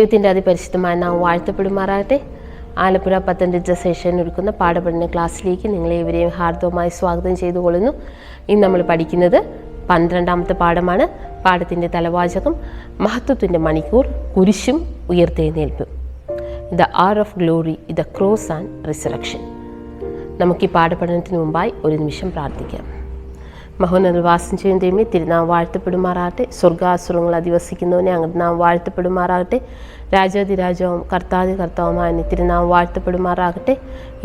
ദൈവത്തിൻ്റെ അതിപരിശുദ്ധമായ നാം വാഴ്ത്തപ്പെടുമാറാകട്ടെ. ആലപ്പുഴ പത്തനംതിട്ട സെഷൻ ഒരുക്കുന്ന പാഠപഠന ക്ലാസ്സിലേക്ക് നിങ്ങളേവരെയും ഹാർദവമായി സ്വാഗതം ചെയ്തുകൊള്ളുന്നു. ഇന്ന് നമ്മൾ പഠിക്കുന്നത് 12ാമത്തെ പാഠമാണ്. പാഠത്തിൻ്റെ തലവാചകം മഹത്വത്തിൻ്റെ മണിക്കൂർ, കുരിശും ഉയർത്തെഴുന്നേൽപ്പും. The hour of glory, the cross and resurrection. നമുക്ക് ഈ പാഠപഠനത്തിന് മുമ്പായി ഒരു നിമിഷം പ്രാർത്ഥിക്കാം. മഹോന്നത വാസം ചെയ്യുന്ന ദൈവമേ, തിരുനാം വാഴ്ത്തപ്പെടുമാറാകട്ടെ. സ്വർഗാസുരങ്ങൾ അധിവസിക്കുന്നവനെ അങ്ങ് നാം വാഴ്ത്തപ്പെടുമാറാകട്ടെ. രാജാതിരാജാവും കർത്താവുമായ തിരുനാം വാഴ്ത്തപ്പെടുമാറാകട്ടെ.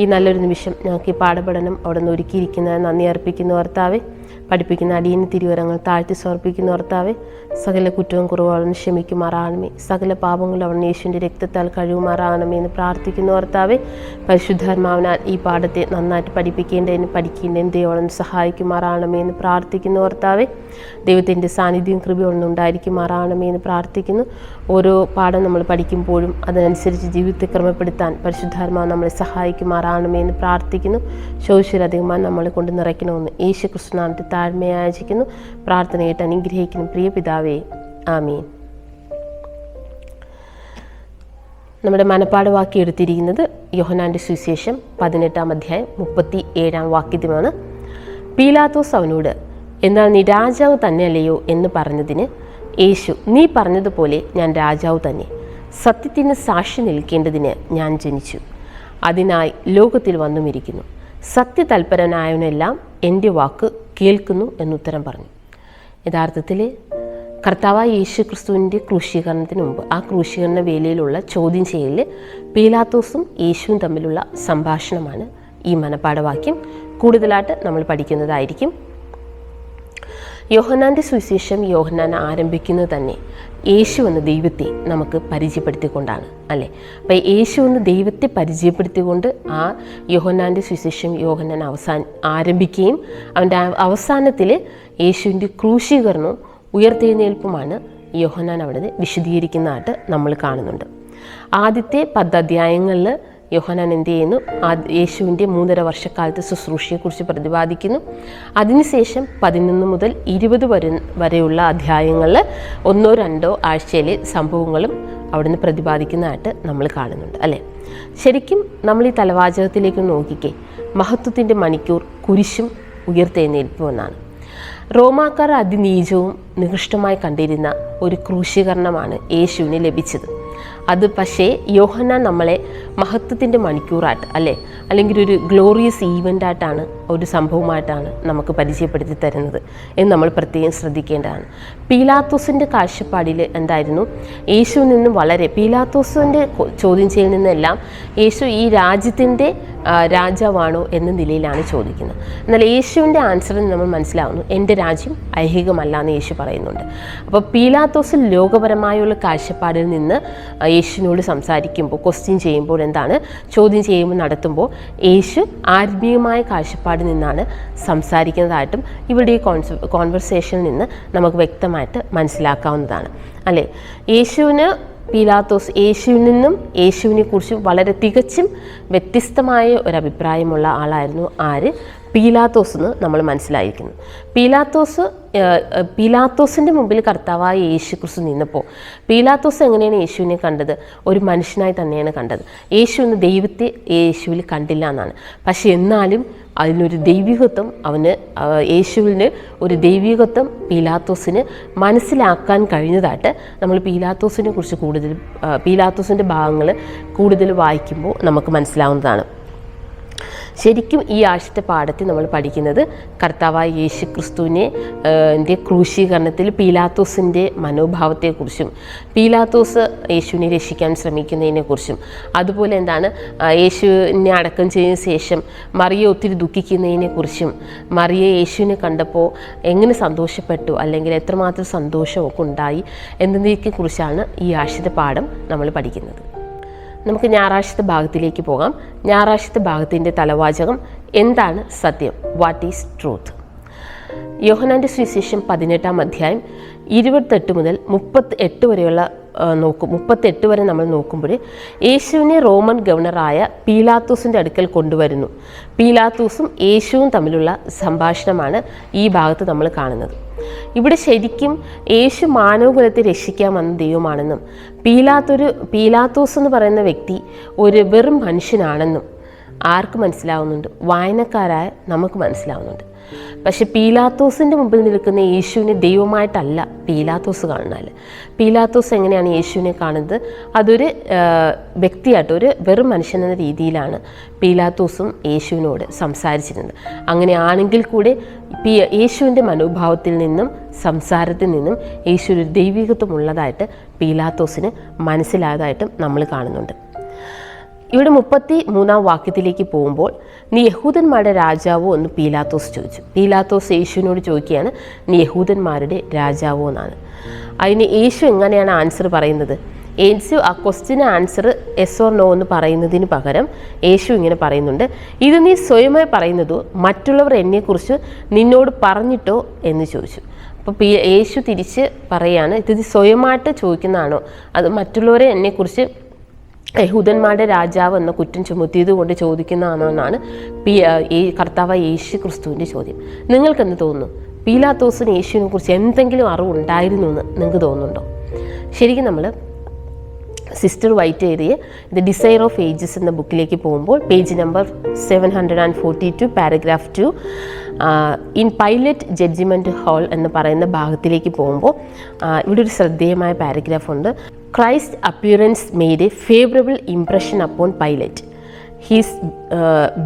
ഈ നല്ലൊരു നിമിഷം ഞങ്ങൾക്ക് ഈ പാഠപഠനം അവിടെ നിന്ന് ഒരുക്കിയിരിക്കുന്നത് നന്ദി അർപ്പിക്കുന്ന കർത്താവേ. പഠിപ്പിക്കുന്ന അടിയന് തിരുവരങ്ങൾ താഴ്ത്തി സമർപ്പിക്കുന്ന കർത്താവേ. സകല കുറ്റവും കുറവുകളും ക്ഷമിക്കുമാറാകണമേ. സകല പാപങ്ങളും അവൻ യേശുവിൻ്റെ രക്തത്താൽ കഴിവുമാറാകണമേ എന്ന് പ്രാർത്ഥിക്കുന്ന കർത്താവേ. പരിശുദ്ധാത്മാവിനാൽ ഈ പാഠത്തെ നന്നായിട്ട് പഠിക്കേണ്ടതിന് ദൈവം സഹായിക്കുമാറാകണമേ എന്ന് പ്രാർത്ഥിക്കുന്ന കർത്താവേ. ദൈവത്തിൻ്റെ സാന്നിധ്യം കൃപയൊന്നും ഉണ്ടായിരിക്കുമാറാകണമേ എന്ന് പ്രാർത്ഥിക്കുന്നു. ഓരോ പാഠം നമ്മൾ പഠിക്കുമ്പോഴും അതിനനുസരിച്ച് ജീവിതത്തെ ക്രമപ്പെടുത്താൻ പരിശുദ്ധാത്മാവ് നമ്മളെ സഹായിക്കുമാറാകണമേ എന്ന് പ്രാർത്ഥിക്കുന്നു. ശോഷിച്ചിലധികമായി നമ്മളെ കൊണ്ട് നിറയ്ക്കണമെന്ന് യേശു ക്രിസ്തുനാമത്തെ താഴ്മയായി യാചിക്കുന്നു. പ്രാർത്ഥനയായിട്ട് അനുഗ്രഹിക്കുന്നു പ്രിയ പിതാവേ, ആമീൻ. നമ്മുടെ മനപ്പാഠവാക്യം എടുത്തിരിക്കുന്നത് യോഹന്നാൻ്റെ സുവിശേഷം 18-ാം അധ്യായം 37-ാം വാക്യത്തിലാണ്. പീലാത്തോസ് അവനോട്, എന്നാൽ നീ രാജാവ് തന്നെയല്ലയോ എന്ന് പറഞ്ഞതിന് യേശു, നീ പറഞ്ഞതുപോലെ ഞാൻ രാജാവ് തന്നെ. സത്യത്തിന് സാക്ഷി നിൽക്കേണ്ടതിന് ഞാൻ ജനിച്ചു, അതിനായി ലോകത്തിൽ വന്നുമിരിക്കുന്നു. സത്യതൽപരനായവനെല്ലാം എൻ്റെ വാക്ക് കേൾക്കുന്നു എന്നുത്തരം പറഞ്ഞു. യഥാർത്ഥത്തിൽ കർത്താവായ യേശു ക്രിസ്തുവിൻ്റെ ക്രൂശീകരണത്തിന് മുമ്പ് ആ ക്രൂശീകരണ വേലയിലുള്ള ചോദ്യം ചെയ്യൽ പീലാത്തോസും യേശുവും തമ്മിലുള്ള സംഭാഷണമാണ് ഈ മനപ്പാഠവാക്യം. കൂടുതലായിട്ട് നമ്മൾ പഠിക്കുന്നതായിരിക്കും. യോഹന്നാൻ്റെ സുവിശേഷം യോഹന്നാൻ ആരംഭിക്കുന്നത് തന്നെ യേശു എന്ന ദൈവത്തെ നമുക്ക് പരിചയപ്പെടുത്തിക്കൊണ്ടാണ്, അല്ലേ? അപ്പം യേശു എന്ന ദൈവത്തെ പരിചയപ്പെടുത്തിക്കൊണ്ട് ആ യോഹന്നാൻ്റെ സുവിശേഷം യോഹന്നാൻ ആരംഭിക്കുകയും അവൻ്റെ അവസാനത്തിൽ യേശുവിൻ്റെ ക്രൂശീകരണവും ഉയർത്തെഴുന്നേൽപ്പുമാണ് യോഹന്നാൻ അവിടെ വിശദീകരിക്കുന്നതായിട്ട് നമ്മൾ കാണുന്നുണ്ട്. ആദ്യത്തെ 10 അധ്യായങ്ങളിൽ യോഹന്നാൻ എന്ത് ചെയ്യുന്നു? യേശുവിൻ്റെ 3.5 വർഷക്കാലത്തെ ശുശ്രൂഷയെക്കുറിച്ച് പ്രതിപാദിക്കുന്നു. അതിനുശേഷം 11 മുതൽ 20 വരെയുള്ള അധ്യായങ്ങളിൽ 1-2 ആഴ്ചയിലെ സംഭവങ്ങളും അവിടുന്ന് പ്രതിപാദിക്കുന്നതായിട്ട് നമ്മൾ കാണുന്നുണ്ട്, അല്ലേ? ശരിക്കും നമ്മൾ ഈ തലവാചകത്തിലേക്ക് നോക്കിക്കേ, മഹത്വത്തിൻ്റെ മണിക്കൂർ, കുരിശും ഉയർത്തെഴുന്നേൽപ്പും എന്നാണ്. റോമാക്കാർ അതിനീചവും നികൃഷ്ടമായി കണ്ടിരുന്ന ഒരു ക്രൂശീകരണമാണ് യേശുവിന് ലഭിച്ചത്. അത് പക്ഷേ യോഹന്നാൻ നമ്മളെ മഹത്വത്തിൻ്റെ മണിക്കൂറായിട്ട്, അല്ലെങ്കിൽ ഒരു ഗ്ലോറിയസ് ഈവൻ്റായിട്ടാണ്, ഒരു സംഭവമായിട്ടാണ് നമുക്ക് പരിചയപ്പെടുത്തി തരുന്നത് എന്ന് നമ്മൾ പ്രത്യേകം ശ്രദ്ധിക്കേണ്ടതാണ്. പീലാത്തോസിൻ്റെ കാഴ്ചപ്പാടിൽ എന്തായിരുന്നു? യേശുവിൽ നിന്നും പീലാത്തോസിൻ്റെ ചോദ്യം ചെയ്യലിൽ നിന്നെല്ലാം യേശു ഈ രാജ്യത്തിൻ്റെ രാജാവാണോ എന്ന നിലയിലാണ് ചോദിക്കുന്നത്. എന്നാൽ യേശുവിൻ്റെ ആൻസറിൽ നമ്മൾ മനസ്സിലാവുന്നു, എൻ്റെ രാജ്യം ഐഹികമല്ല എന്ന് യേശു പറയുന്നുണ്ട്. അപ്പോൾ പീലാത്തോസിൽ ലോകപരമായുള്ള കാഴ്ചപ്പാടിൽ നിന്ന് യേശുവിനോട് സംസാരിക്കുമ്പോൾ, ക്വസ്റ്റ്യൻ ചെയ്യുമ്പോൾ, ചോദ്യം ചെയ്യുമ്പോൾ നടത്തുമ്പോൾ യേശു ആത്മീയമായ കാഴ്ചപ്പാടിൽ നിന്നാണ് സംസാരിക്കുന്നതായിട്ടും ഇവരുടെ ഈ കോൺവെർസേഷനിൽ നിന്ന് നമുക്ക് വ്യക്തമായിട്ട് മനസ്സിലാക്കാവുന്നതാണ്, അല്ലേ? യേശുവിൽ നിന്നും യേശുവിനെ കുറിച്ച് വളരെ തികച്ചും വ്യത്യസ്തമായ ഒരു അഭിപ്രായമുള്ള ആളായിരുന്നു പീലാത്തോസ് എന്ന് നമ്മൾ മനസ്സിലായിരിക്കുന്നു. പീലാത്തോസിൻ്റെ മുമ്പിൽ കർത്താവായ യേശു ക്രിസ്തു നിന്നപ്പോൾ പീലാത്തോസ് എങ്ങനെയാണ് യേശുവിനെ കണ്ടത്? ഒരു മനുഷ്യനായി തന്നെയാണ് കണ്ടത്. യേശു എന്ന ദൈവത്തെ യേശുവിൽ കണ്ടില്ല എന്നാണ്. പക്ഷെ എന്നാലും അതിനൊരു ദൈവികത്വം യേശുവിന് ഒരു ദൈവികത്വം പീലാത്തോസിന് മനസ്സിലാക്കാൻ കഴിഞ്ഞതായിട്ട് നമ്മൾ പീലാത്തോസിനെ കുറിച്ച് പീലാത്തോസിൻ്റെ ഭാഗങ്ങൾ കൂടുതൽ വായിക്കുമ്പോൾ നമുക്ക് മനസ്സിലാവുന്നതാണ്. ശരിക്കും ഈ ആഴ്ചത്തെ പാഠത്തിൽ നമ്മൾ പഠിക്കുന്നത് കർത്താവായ യേശു ക്രിസ്തുവിൻ്റെ ക്രൂശീകരണത്തിൽ പീലാത്തോസിൻ്റെ മനോഭാവത്തെക്കുറിച്ചും പീലാത്തോസ് യേശുവിനെ രക്ഷിക്കാൻ ശ്രമിക്കുന്നതിനെക്കുറിച്ചും, അതുപോലെ യേശുവിനെ അടക്കം ചെയ്തതിന് ശേഷം മറിയ ഒത്തിരി ദുഃഖിക്കുന്നതിനെക്കുറിച്ചും, മറിയ യേശുവിനെ കണ്ടപ്പോൾ എങ്ങനെ സന്തോഷപ്പെട്ടു, അല്ലെങ്കിൽ എത്രമാത്രം സന്തോഷമൊക്കെ ഉണ്ടായി എന്നതിനെക്കുറിച്ചാണ് ഈ ആഴ്ചത്തെ പാഠം നമ്മൾ പഠിക്കുന്നത്. നമുക്ക് ഞായറാഴ്ചത്തെ ഭാഗത്തിലേക്ക് പോകാം. ഞായറാഴ്ചത്തെ ഭാഗത്തിൻ്റെ തലവാചകം എന്താണ് സത്യം? What is truth? യോഹന്നാൻ്റെ സുവിശേഷം 18-ാം അധ്യായം 28 മുതൽ 38 വരെ നമ്മൾ നോക്കുമ്പോൾ യേശുവിനെ റോമൻ ഗവർണറായ പീലാത്തോസിൻ്റെ അടുക്കൽ കൊണ്ടുവരുന്നു. പീലാത്തോസും യേശുവും തമ്മിലുള്ള സംഭാഷണമാണ് ഈ ഭാഗത്ത് നമ്മൾ കാണുന്നത്. ഇവിടെ ശരിക്കും യേശു മാനവകുലത്തെ രക്ഷിക്കാൻ വന്ന ദൈവമാണെന്നും പീലാത്തോസ് എന്ന് പറയുന്ന വ്യക്തി ഒരു വെറും മനുഷ്യനാണെന്നും ആർക്ക് മനസ്സിലാവുന്നുണ്ട്? വായനക്കാരായ നമുക്ക് മനസ്സിലാവുന്നുണ്ട്. പക്ഷെ പീലാത്തോസിൻ്റെ മുമ്പിൽ നിൽക്കുന്ന യേശുവിനെ ദൈവമായിട്ടല്ല പീലാത്തോസ് കാണുന്നത്. പീലാത്തോസ് എങ്ങനെയാണ് യേശുവിനെ കാണുന്നത്? അതൊരു വ്യക്തിയായിട്ട്, ഒരു വെറും മനുഷ്യൻ എന്ന രീതിയിലാണ് പീലാത്തോസും യേശുവിനോട് സംസാരിച്ചിരുന്നത്. അങ്ങനെയാണെങ്കിൽ കൂടെ യേശുവിൻ്റെ മനോഭാവത്തിൽ നിന്നും സംസാരത്തിൽ നിന്നും യേശു ഒരു ദൈവികത്വമുള്ളതായിട്ട് പീലാത്തോസിന് മനസ്സിലായതായിട്ടും നമ്മൾ കാണുന്നുണ്ട്. ഇവിടെ 33 വാക്യത്തിലേക്ക് പോകുമ്പോൾ, നീ യഹൂദന്മാരുടെ രാജാവോ എന്ന് പീലാത്തോസ് ചോദിച്ചു. പീലാത്തോസ് യേശുവിനോട് ചോദിക്കുകയാണ്, നീ യഹൂദന്മാരുടെ രാജാവോ എന്നാണ്. അതിന് യേശു എങ്ങനെയാണ് ആൻസർ പറയുന്നത്? യേശു ആ ക്വസ്റ്റ്യന് ആൻസർ എസ് ഓർ നോ എന്ന് പറയുന്നതിന് പകരം യേശു ഇങ്ങനെ പറയുന്നുണ്ട്, ഇത് നീ സ്വയമായി പറയുന്നതോ മറ്റുള്ളവർ എന്നെക്കുറിച്ച് നിന്നോട് പറഞ്ഞിട്ടോ എന്ന് ചോദിച്ചു. അപ്പോൾ യേശു തിരിച്ച് പറയാണ്, ഇത് സ്വയമായിട്ട് ചോദിക്കുന്നതാണോ അത് മറ്റുള്ളവരെ എന്നെക്കുറിച്ച് യഹൂദന്മാരുടെ രാജാവ് എന്ന കുറ്റം ചുമത്തിയത് കൊണ്ട് ചോദിക്കുന്നതാണോ എന്നാണ് കർത്താവ് യേശു ക്രിസ്തുവിൻ്റെ ചോദ്യം. നിങ്ങൾക്കെന്ത് തോന്നുന്നു? പീലാത്തോസിന് യേശുവിനെ കുറിച്ച് എന്തെങ്കിലും അറിവുണ്ടായിരുന്നു എന്ന് നിങ്ങൾക്ക് തോന്നുന്നുണ്ടോ? ശരിക്കും നമ്മൾ സിസ്റ്റർ വൈറ്റ് എഴുതിയ ദ ഡിസൈർ ഓഫ് ഏജസ് എന്ന ബുക്കിലേക്ക് പോകുമ്പോൾ page number 742 paragraph 2 in Pilate judgment hall എന്ന് പറയുന്ന ഭാഗത്തിലേക്ക് പോകുമ്പോൾ ഇവിടെ ഒരു ശ്രദ്ധേയമായ പാരഗ്രാഫ് ഉണ്ട്. Christ's appearance made a favorable impression upon Pilate. His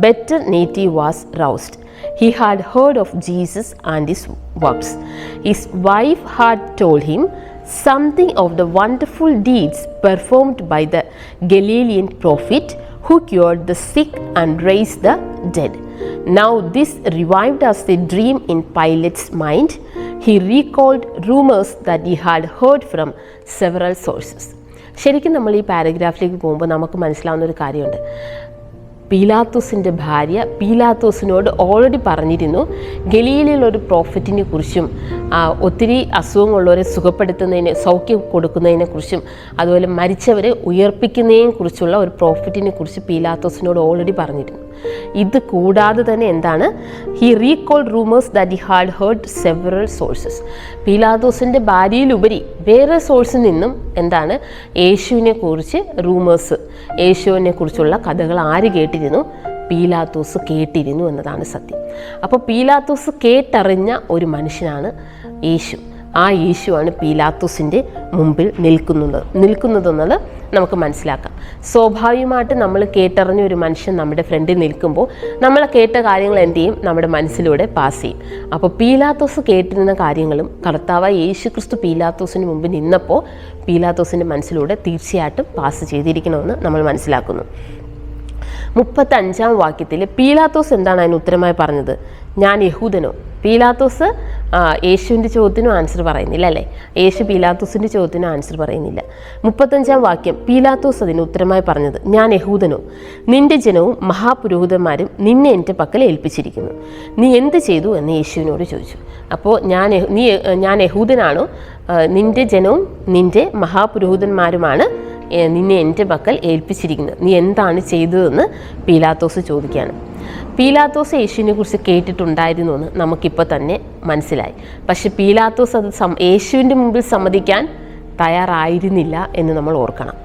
better nature was roused. He had heard of Jesus and his works. His wife had told him something of the wonderful deeds performed by the Galilean prophet who cured the sick and raised the dead. Now this revived as a dream in Pilate's mind. He recalled rumors that he had heard from several sources. ശരിക്കും നമ്മൾ ഈ പാരഗ്രാഫിലേക്ക് പോകുമ്പോൾ നമുക്ക് മനസ്സിലാവുന്ന ഒരു കാര്യമുണ്ട്. പീലാത്തോസിൻ്റെ ഭാര്യ പീലാത്തോസിനോട് already പറഞ്ഞിരുന്നു ഗലീലയിലൊരു പ്രോഫറ്റിനെ കുറിച്ചും ഒത്തിരി അസുഖങ്ങളുള്ളവരെ സുഖപ്പെടുത്തുന്നതിന്, സൗഖ്യം കൊടുക്കുന്നതിനെക്കുറിച്ചും അതുപോലെ മരിച്ചവരെ ഉയർപ്പിക്കുന്നതിനെ കുറിച്ചുള്ള ഒരു പ്രോഫറ്റിനെ കുറിച്ച് പീലാത്തോസിനോട് ഓൾറെഡി പറഞ്ഞിരുന്നു. ഇത് കൂടാതെ തന്നെ എന്താണ്, he recalled rumours that he had heard several sources. പീലാത്തോസിൻ്റെ ഭാര്യയിലുപരി വേറെ സോഴ്സിൽ നിന്നും എന്താണ് യേശുവിനെ കുറിച്ച് റൂമേഴ്സ്, യേശുവിനെ കുറിച്ചുള്ള കഥകൾ ആര് കേട്ടിരുന്നു? പീലാത്തോസ് കേട്ടിരുന്നു എന്നതാണ് സത്യം. അപ്പോൾ പീലാത്തോസ് കേട്ടറിഞ്ഞ ഒരു മനുഷ്യനാണ് യേശു. ആ യേശുവാണ് പീലാത്തോസിൻ്റെ മുമ്പിൽ നിൽക്കുന്നതെന്നത് നമുക്ക് മനസ്സിലാക്കാം. സ്വാഭാവികമായിട്ട് നമ്മൾ കേട്ടറിഞ്ഞ ഒരു മനുഷ്യൻ നമ്മുടെ ഫ്രണ്ടിൽ നിൽക്കുമ്പോൾ നമ്മൾ കേട്ട കാര്യങ്ങൾ എന്ത് ചെയ്യും? നമ്മുടെ മനസ്സിലൂടെ പാസ് ചെയ്യും. അപ്പോൾ പീലാത്തോസ് കേട്ടിരുന്ന കാര്യങ്ങളും കർത്താവ് യേശു ക്രിസ്തു പീലാത്തോസിന് മുമ്പ് നിന്നപ്പോൾ പീലാത്തോസിൻ്റെ മനസ്സിലൂടെ തീർച്ചയായിട്ടും പാസ് ചെയ്തിരിക്കണമെന്ന് നമ്മൾ മനസ്സിലാക്കുന്നു. 35 വാക്യത്തിൽ പീലാത്തോസ് എന്താണ് അതിന് ഉത്തരമായി പറഞ്ഞത്? ഞാൻ യഹൂദനോ? പീലാത്തോസ് യേശുവിൻ്റെ ചോദ്യത്തിനും ആൻസർ പറയുന്നില്ല അല്ലേ? യേശു പീലാത്തോസിൻ്റെ ചോദ്യത്തിനും ആൻസർ പറയുന്നില്ല. 35 വാക്യം പീലാത്തോസ് അതിന് ഉത്തരമായി പറഞ്ഞത്, ഞാൻ യഹൂദനോ? നിന്റെ ജനവും മഹാപുരോഹിതന്മാരും നിന്നെ എൻ്റെ പക്കൽ ഏൽപ്പിച്ചിരിക്കുന്നു. നീ എന്ത് ചെയ്തു എന്ന് യേശുവിനോട് ചോദിച്ചു. അപ്പോൾ ഞാൻ യഹൂദനാണോ? നിന്റെ ജനവും നിന്റെ മഹാപുരോഹിതന്മാരുമാണ് നിന്നെ എൻ്റെ പക്കൽ ഏൽപ്പിച്ചിരിക്കുന്നത്. നീ എന്താണ് ചെയ്തതെന്ന് പീലാത്തോസ് ചോദിക്കുകയാണ്. പീലാത്തോസ് യേശുവിനെ കുറിച്ച് കേട്ടിട്ടുണ്ടായിരുന്നു എന്ന് നമുക്കിപ്പോൾ തന്നെ മനസ്സിലായി. പക്ഷെ പീലാത്തോസ് അത് യേശുവിൻ്റെ മുമ്പിൽ സമ്മതിക്കാൻ തയ്യാറായിരുന്നില്ല എന്ന് നമ്മൾ ഓർക്കണം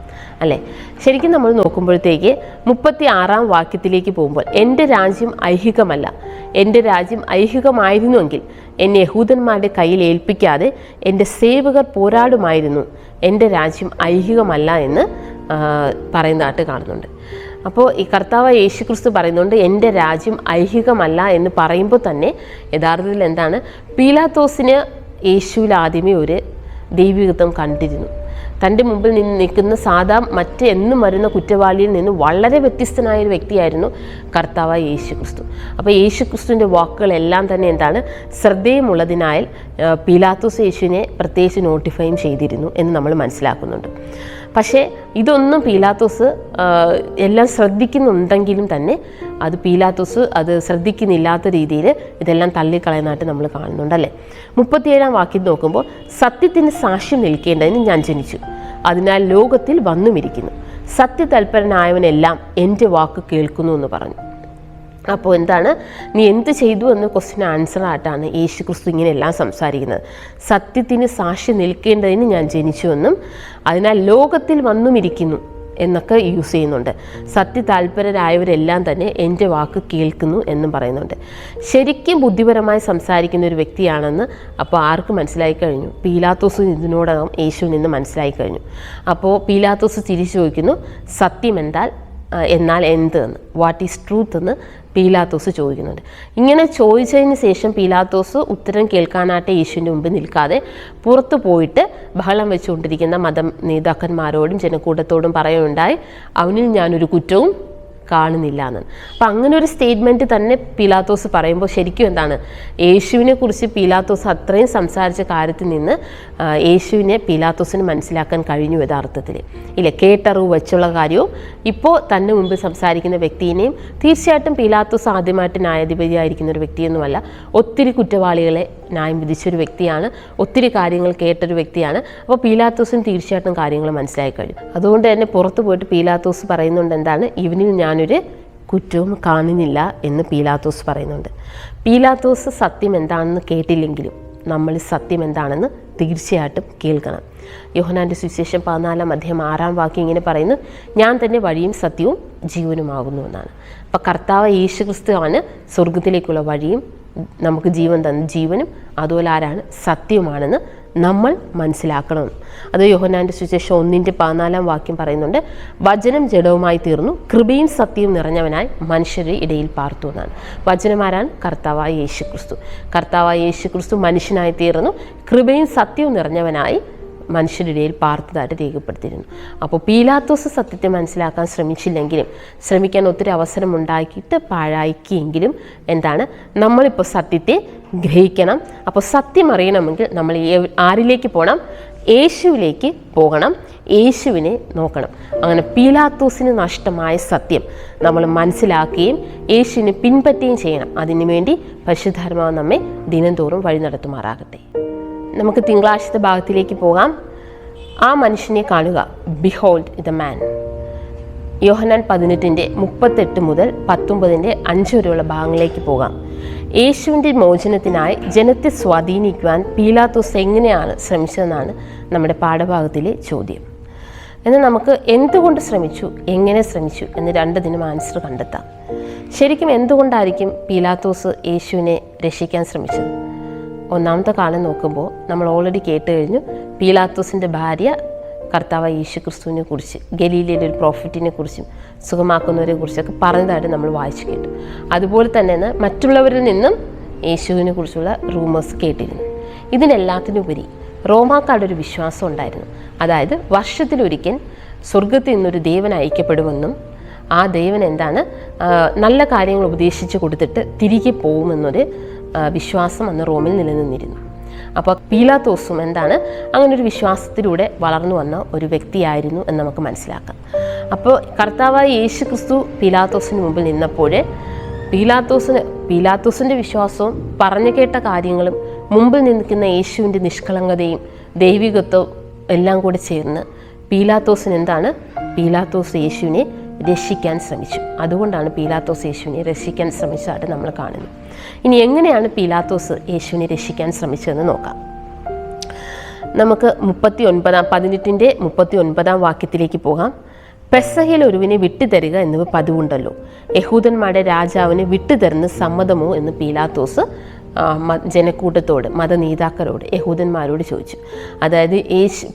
അല്ലേ? ശരിക്കും നമ്മൾ നോക്കുമ്പോഴത്തേക്ക് 36 വാക്യത്തിലേക്ക് പോകുമ്പോൾ, എൻ്റെ രാജ്യം ഐഹികമല്ല. എൻ്റെ രാജ്യം ഐഹികമായിരുന്നുവെങ്കിൽ എന്നെ യഹൂദന്മാരുടെ കയ്യിൽ ഏൽപ്പിക്കാതെ എൻ്റെ സേവകർ പോരാടുമായിരുന്നു. എൻ്റെ രാജ്യം ഐഹികമല്ല എന്ന് പറയുന്നതായിട്ട് കാണുന്നുണ്ട്. അപ്പോൾ ഈ കർത്താവ് യേശു ക്രിസ്തു പറയുന്നുണ്ട് എൻ്റെ രാജ്യം ഐഹികമല്ല എന്ന് പറയുമ്പോൾ തന്നെ യഥാർത്ഥത്തിൽ എന്താണ്, പീലാത്തോസിന് യേശുവിൽ ആദ്യമേ ഒരു ദൈവികത്വം കണ്ടിരുന്നു. തൻ്റെ മുമ്പിൽ നിന്ന് നിൽക്കുന്ന മറ്റ് എന്നും വരുന്ന കുറ്റവാളിയിൽ നിന്ന് വളരെ വ്യത്യസ്തനായൊരു വ്യക്തിയായിരുന്നു കർത്താവ് യേശു ക്രിസ്തു. അപ്പോൾ യേശു ക്രിസ്തുവിൻ്റെ വാക്കുകളെല്ലാം തന്നെ എന്താണ്, ശ്രദ്ധേയമുള്ളതിനാൽ പീലാത്തോസ് യേശുവിനെ പ്രത്യേകിച്ച് നോട്ടിഫൈയും ചെയ്തിരുന്നു എന്ന് നമ്മൾ മനസ്സിലാക്കുന്നുണ്ട്. പക്ഷേ ഇതൊന്നും പീലാത്തോസ് എല്ലാം ശ്രദ്ധിക്കുന്നുണ്ടെങ്കിലും തന്നെ പീലാത്തോസ് അത് ശ്രദ്ധിക്കുന്നില്ലാത്ത രീതിയിൽ ഇതെല്ലാം തള്ളിക്കളയുന്നതായിട്ട് നമ്മൾ കാണുന്നുണ്ടല്ലേ. 37 വാക്യം നോക്കുമ്പോൾ, സത്യത്തിന് സാക്ഷ്യം നിൽക്കേണ്ടതിന് ഞാൻ ജനിച്ചു, അതിനാൽ ലോകത്തിൽ വന്നുമിരിക്കുന്നു. സത്യതൽപരനായവനെല്ലാം എൻ്റെ വാക്ക് കേൾക്കുന്നു എന്ന് പറഞ്ഞു. അപ്പോൾ എന്താണ്, നീ എന്ത് ചെയ്തു എന്ന ക്വസ്റ്റിന് ആൻസർ ആയിട്ടാണ് യേശു ക്രിസ്തു ഇങ്ങനെയെല്ലാം സംസാരിക്കുന്നത്. സത്യത്തിന് സാക്ഷി നിൽക്കേണ്ടതിന് ഞാൻ ജനിച്ചുവെന്നും അതിനാൽ ലോകത്തിൽ വന്നുമിരിക്കുന്നു എന്നൊക്കെ യൂസ് ചെയ്യുന്നുണ്ട്. സത്യതാൽപരരായവരെല്ലാം തന്നെ എൻ്റെ വാക്ക് കേൾക്കുന്നു എന്നും പറയുന്നുണ്ട്. ശരിക്കും ബുദ്ധിപരമായി സംസാരിക്കുന്ന ഒരു വ്യക്തിയാണെന്ന് അപ്പോൾ ആർക്ക് മനസ്സിലായി കഴിഞ്ഞു? പീലാത്തോസ് ഇതിനോടകം യേശുവിൽ നിന്ന് മനസ്സിലായി കഴിഞ്ഞു. അപ്പോൾ പീലാത്തോസ് തിരിച്ചു ചോദിക്കുന്നു, സത്യം എന്നാൽ എന്ത് എന്ന്, വാട്ട് ഈസ് ട്രൂത്ത് എന്ന് പീലാത്തോസ് ചോദിക്കുന്നുണ്ട്. ഇങ്ങനെ ചോദിച്ചതിന് ശേഷം പീലാത്തോസ് ഉത്തരം കേൾക്കാനായിട്ട് യേശുവിൻ്റെ മുമ്പിൽ നിൽക്കാതെ പുറത്തു പോയിട്ട് ബഹളം വെച്ചുകൊണ്ടിരിക്കുന്ന മത നേതാക്കന്മാരോടും ജനക്കൂട്ടത്തോടും പറയുകയുണ്ടായി, അവനിൽ ഞാനൊരു കുറ്റവും കാണുന്നില്ല എന്ന്. അപ്പം അങ്ങനെ ഒരു സ്റ്റേറ്റ്മെൻറ്റ് തന്നെ പീലാത്തോസ് പറയുമ്പോൾ ശരിക്കും എന്താണ്, യേശുവിനെ കുറിച്ച് പീലാത്തോസ് അത്രയും സംസാരിച്ച കാര്യത്തിൽ നിന്ന് യേശുവിനെ പീലാത്തോസിന് മനസ്സിലാക്കാൻ കഴിഞ്ഞു യഥാർത്ഥത്തിൽ. ഇല്ല, കേട്ടറിവ് വെച്ചുള്ള കാര്യവും ഇപ്പോൾ തന്നെ മുമ്പ് സംസാരിക്കുന്ന വ്യക്തിയെയും തീർച്ചയായിട്ടും പീലാത്തോസ് ആദ്യമായിട്ട് ന്യായാധിപതിയായിരിക്കുന്ന ഒരു വ്യക്തിയൊന്നുമല്ല. ഒത്തിരി കുറ്റവാളികളെ ന്യായം വിധിച്ചൊരു വ്യക്തിയാണ്, ഒത്തിരി കാര്യങ്ങൾ കേട്ടൊരു വ്യക്തിയാണ്. അപ്പോൾ പീലാത്തോസിന് തീർച്ചയായിട്ടും കാര്യങ്ങൾ മനസ്സിലായി കഴിഞ്ഞു. അതുകൊണ്ട് തന്നെ പുറത്തു പോയിട്ട് പീലാത്തോസ് പറയുന്നുണ്ട് എന്താണ്, ഇവനിൽ ഞാനൊരു കുറ്റവും കാണുന്നില്ല എന്ന് പീലാത്തോസ് പറയുന്നുണ്ട്. പീലാത്തോസ് സത്യം എന്താണെന്ന് കേട്ടില്ലെങ്കിലും നമ്മൾ സത്യം എന്താണെന്ന് തീർച്ചയായിട്ടും കേൾക്കണം. യോഹന്നാൻ്റെ സുവിശേഷം 14:6 ഇങ്ങനെ പറയുന്നു, ഞാൻ തന്നെ വഴിയും സത്യവും ജീവനുമാകുന്നു എന്നാണ്. അപ്പോൾ കർത്താവ് യേശു ക്രിസ്തുവാണ് സ്വർഗത്തിലേക്കുള്ള വഴിയും നമുക്ക് ജീവൻ തന്ന ജീവനും അതുപോലെ ആരാണ്, സത്യവുമാണെന്ന് നമ്മൾ മനസ്സിലാക്കണം. അത് യോഹന്നാൻ്റെ സുവിശേഷം 1:14 പറയുന്നുണ്ട്, വചനം ജഡവുമായി തീർന്നു, കൃപയും സത്യവും നിറഞ്ഞവനായി മനുഷ്യരുടെ ഇടയിൽ പാർത്തു എന്നാണ്. വചനമാരാണ്? കർത്താവായ യേശു ക്രിസ്തു. കർത്താവായ യേശു ക്രിസ്തു മനുഷ്യനായി തീർന്നു, കൃപയും സത്യവും നിറഞ്ഞവനായി മനുഷ്യരുടെ ഇടയിൽ പാർത്തതായിട്ട് രേഖപ്പെടുത്തിയിരുന്നു. അപ്പോൾ പീലാത്തോസ് സത്യത്തെ മനസ്സിലാക്കാൻ ശ്രമിച്ചില്ലെങ്കിലും, ശ്രമിക്കാൻ ഒത്തിരി അവസരം ഉണ്ടാക്കിയിട്ട് പാഴാക്കിയെങ്കിലും എന്താണ്, നമ്മളിപ്പോൾ സത്യത്തെ ഗ്രഹിക്കണം. അപ്പോൾ സത്യം അറിയണമെങ്കിൽ നമ്മൾ ആരിലേക്ക് പോകണം? യേശുവിലേക്ക് പോകണം, യേശുവിനെ നോക്കണം. അങ്ങനെ പീലാത്തോസിന് നഷ്ടമായ സത്യം നമ്മൾ മനസ്സിലാക്കുകയും യേശുവിനെ പിൻപറ്റുകയും ചെയ്യണം. അതിനുവേണ്ടി പരിശുദ്ധാത്മാവ് നമ്മെ ദിനംതോറും വഴി നടത്തുമാറാകട്ടെ. നമുക്ക് തിങ്കളാഴ്ചത്തെ ഭാഗത്തിലേക്ക് പോകാം. ആ മനുഷ്യനെ കാണുക, ബിഹോൾഡ് ദ മാൻ. യോഹന്നാൻ 18:38 മുതൽ 19:5 വരെയുള്ള ഭാഗങ്ങളിലേക്ക് പോകാം. യേശുവിൻ്റെ മോചനത്തിനായി ജനത്തെ സ്വാധീനിക്കുവാൻ പീലാത്തോസ് എങ്ങനെയാണ് ശ്രമിച്ചതെന്നാണ് നമ്മുടെ പാഠഭാഗത്തിലെ ചോദ്യം. എന്നാൽ നമുക്ക് എന്തുകൊണ്ട് ശ്രമിച്ചു, എങ്ങനെ ശ്രമിച്ചു എന്ന് രണ്ടതിനും ആൻസർ കണ്ടെത്താം. ശരിക്കും എന്തുകൊണ്ടായിരിക്കും പീലാത്തോസ് യേശുവിനെ രക്ഷിക്കാൻ ശ്രമിച്ചത്? ഒന്നാമത്തെ കാലം നോക്കുമ്പോൾ നമ്മൾ ഓൾറെഡി കേട്ട് കഴിഞ്ഞു, പീലാത്തോസിൻ്റെ ഭാര്യ കർത്താവായ യേശു ക്രിസ്തുവിനെ കുറിച്ച്, ഗലീലയിലെ ഒരു പ്രോഫറ്റിനെ കുറിച്ചും സുഖമാക്കുന്നവരെ കുറിച്ചൊക്കെ പറഞ്ഞതായിട്ട് നമ്മൾ വായിച്ചു കേട്ടു. അതുപോലെ തന്നെ മറ്റുള്ളവരിൽ നിന്നും യേശുവിനെ കുറിച്ചുള്ള റൂമേഴ്സ് കേട്ടിരുന്നു. ഇതിനെല്ലാത്തിനുപരി റോമാക്കാരുടെ ഒരു വിശ്വാസം ഉണ്ടായിരുന്നു. അതായത് വർഷത്തിലൊരിക്കൽ സ്വർഗത്തിൽ നിന്നൊരു ദേവൻ അയക്കപ്പെടുമെന്നും ആ ദേവൻ എന്താണ്, നല്ല കാര്യങ്ങൾ ഉപദേശിച്ച് കൊടുത്തിട്ട് തിരികെ പോകുമെന്നൊരു വിശ്വാസം അന്ന് റോമിൽ നിലനിന്നിരുന്നു. അപ്പോൾ പീലാത്തോസും എന്താണ്, അങ്ങനൊരു വിശ്വാസത്തിലൂടെ വളർന്നു വന്ന ഒരു വ്യക്തിയായിരുന്നു എന്ന് നമുക്ക് മനസ്സിലാക്കാം. അപ്പോൾ കർത്താവായ യേശു ക്രിസ്തു പീലാത്തോസിന് മുമ്പിൽ നിന്നപ്പോൾ പീലാത്തോസിൻ്റെ വിശ്വാസവും പറഞ്ഞു കേട്ട കാര്യങ്ങളും മുമ്പിൽ നിൽക്കുന്ന യേശുവിൻ്റെ നിഷ്കളങ്കതയും ദൈവികത്വവും എല്ലാം കൂടി ചേർന്ന് പീലാത്തോസിന് എന്താണ്, പീലാത്തോസ് യേശുവിനെ രക്ഷിക്കാൻ ശ്രമിച്ചു. അതുകൊണ്ടാണ് പീലാത്തോസ് യേശുവിനെ രക്ഷിക്കാൻ ശ്രമിച്ചതായിട്ട് നമ്മൾ കാണുന്നത്. ഇനി എങ്ങനെയാണ് പീലാത്തോസ് യേശുവിനെ രക്ഷിക്കാൻ ശ്രമിച്ചതെന്ന് നോക്കാം. നമുക്ക് 18:39 പോകാം. പെസഹയിൽ ഒരുവിനെ വിട്ടുതരിക എന്നിവ പതിവുണ്ടല്ലോ, യഹൂദന്മാരുടെ രാജാവിനെ വിട്ടുതരുന്ന സമ്മതമോ എന്ന് പീലാത്തോസ് ജനക്കൂട്ടത്തോട്, മതനേതാക്കളോട്, യഹൂദന്മാരോട് ചോദിച്ചു. അതായത്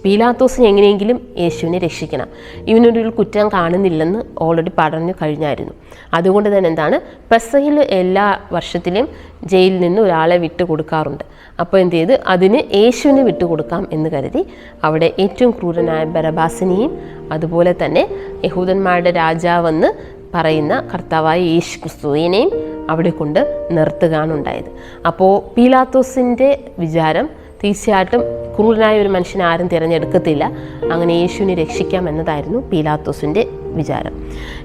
പീലാത്തോസിന് എങ്ങനെയെങ്കിലും യേശുവിനെ രക്ഷിക്കണം. ഇവനൊരു കുറ്റം കാണുന്നില്ലെന്ന് ഓൾറെഡി പറഞ്ഞു കഴിഞ്ഞായിരുന്നു. അതുകൊണ്ട് തന്നെ എന്താണ്, പെസഹയിൽ എല്ലാ വർഷത്തിലും ജയിലിൽ നിന്ന് ഒരാളെ വിട്ടുകൊടുക്കാറുണ്ട്. അപ്പോൾ എന്ത് ചെയ്ത് അതിന് യേശുവിനെ വിട്ടുകൊടുക്കാം എന്ന് കരുതി അവിടെ ഏറ്റവും ക്രൂരനായ ബരബാസിനെയും അതുപോലെ തന്നെ യഹൂദന്മാരുടെ രാജാവെന്ന് പറയുന്ന കർത്താവായ യേശു ക്രിസ്തുവിനെയും അവിടെ കൊണ്ട് നിർത്തുകയാണ് ഉണ്ടായത്. അപ്പോൾ പീലാത്തോസിൻ്റെ വിചാരം തീർച്ചയായിട്ടും ക്രൂരനായ ഒരു മനുഷ്യനെ ആരും തിരഞ്ഞെടുക്കത്തില്ല, അങ്ങനെ യേശുവിനെ രക്ഷിക്കാം എന്നതായിരുന്നു പീലാത്തോസിൻ്റെ വിചാരം.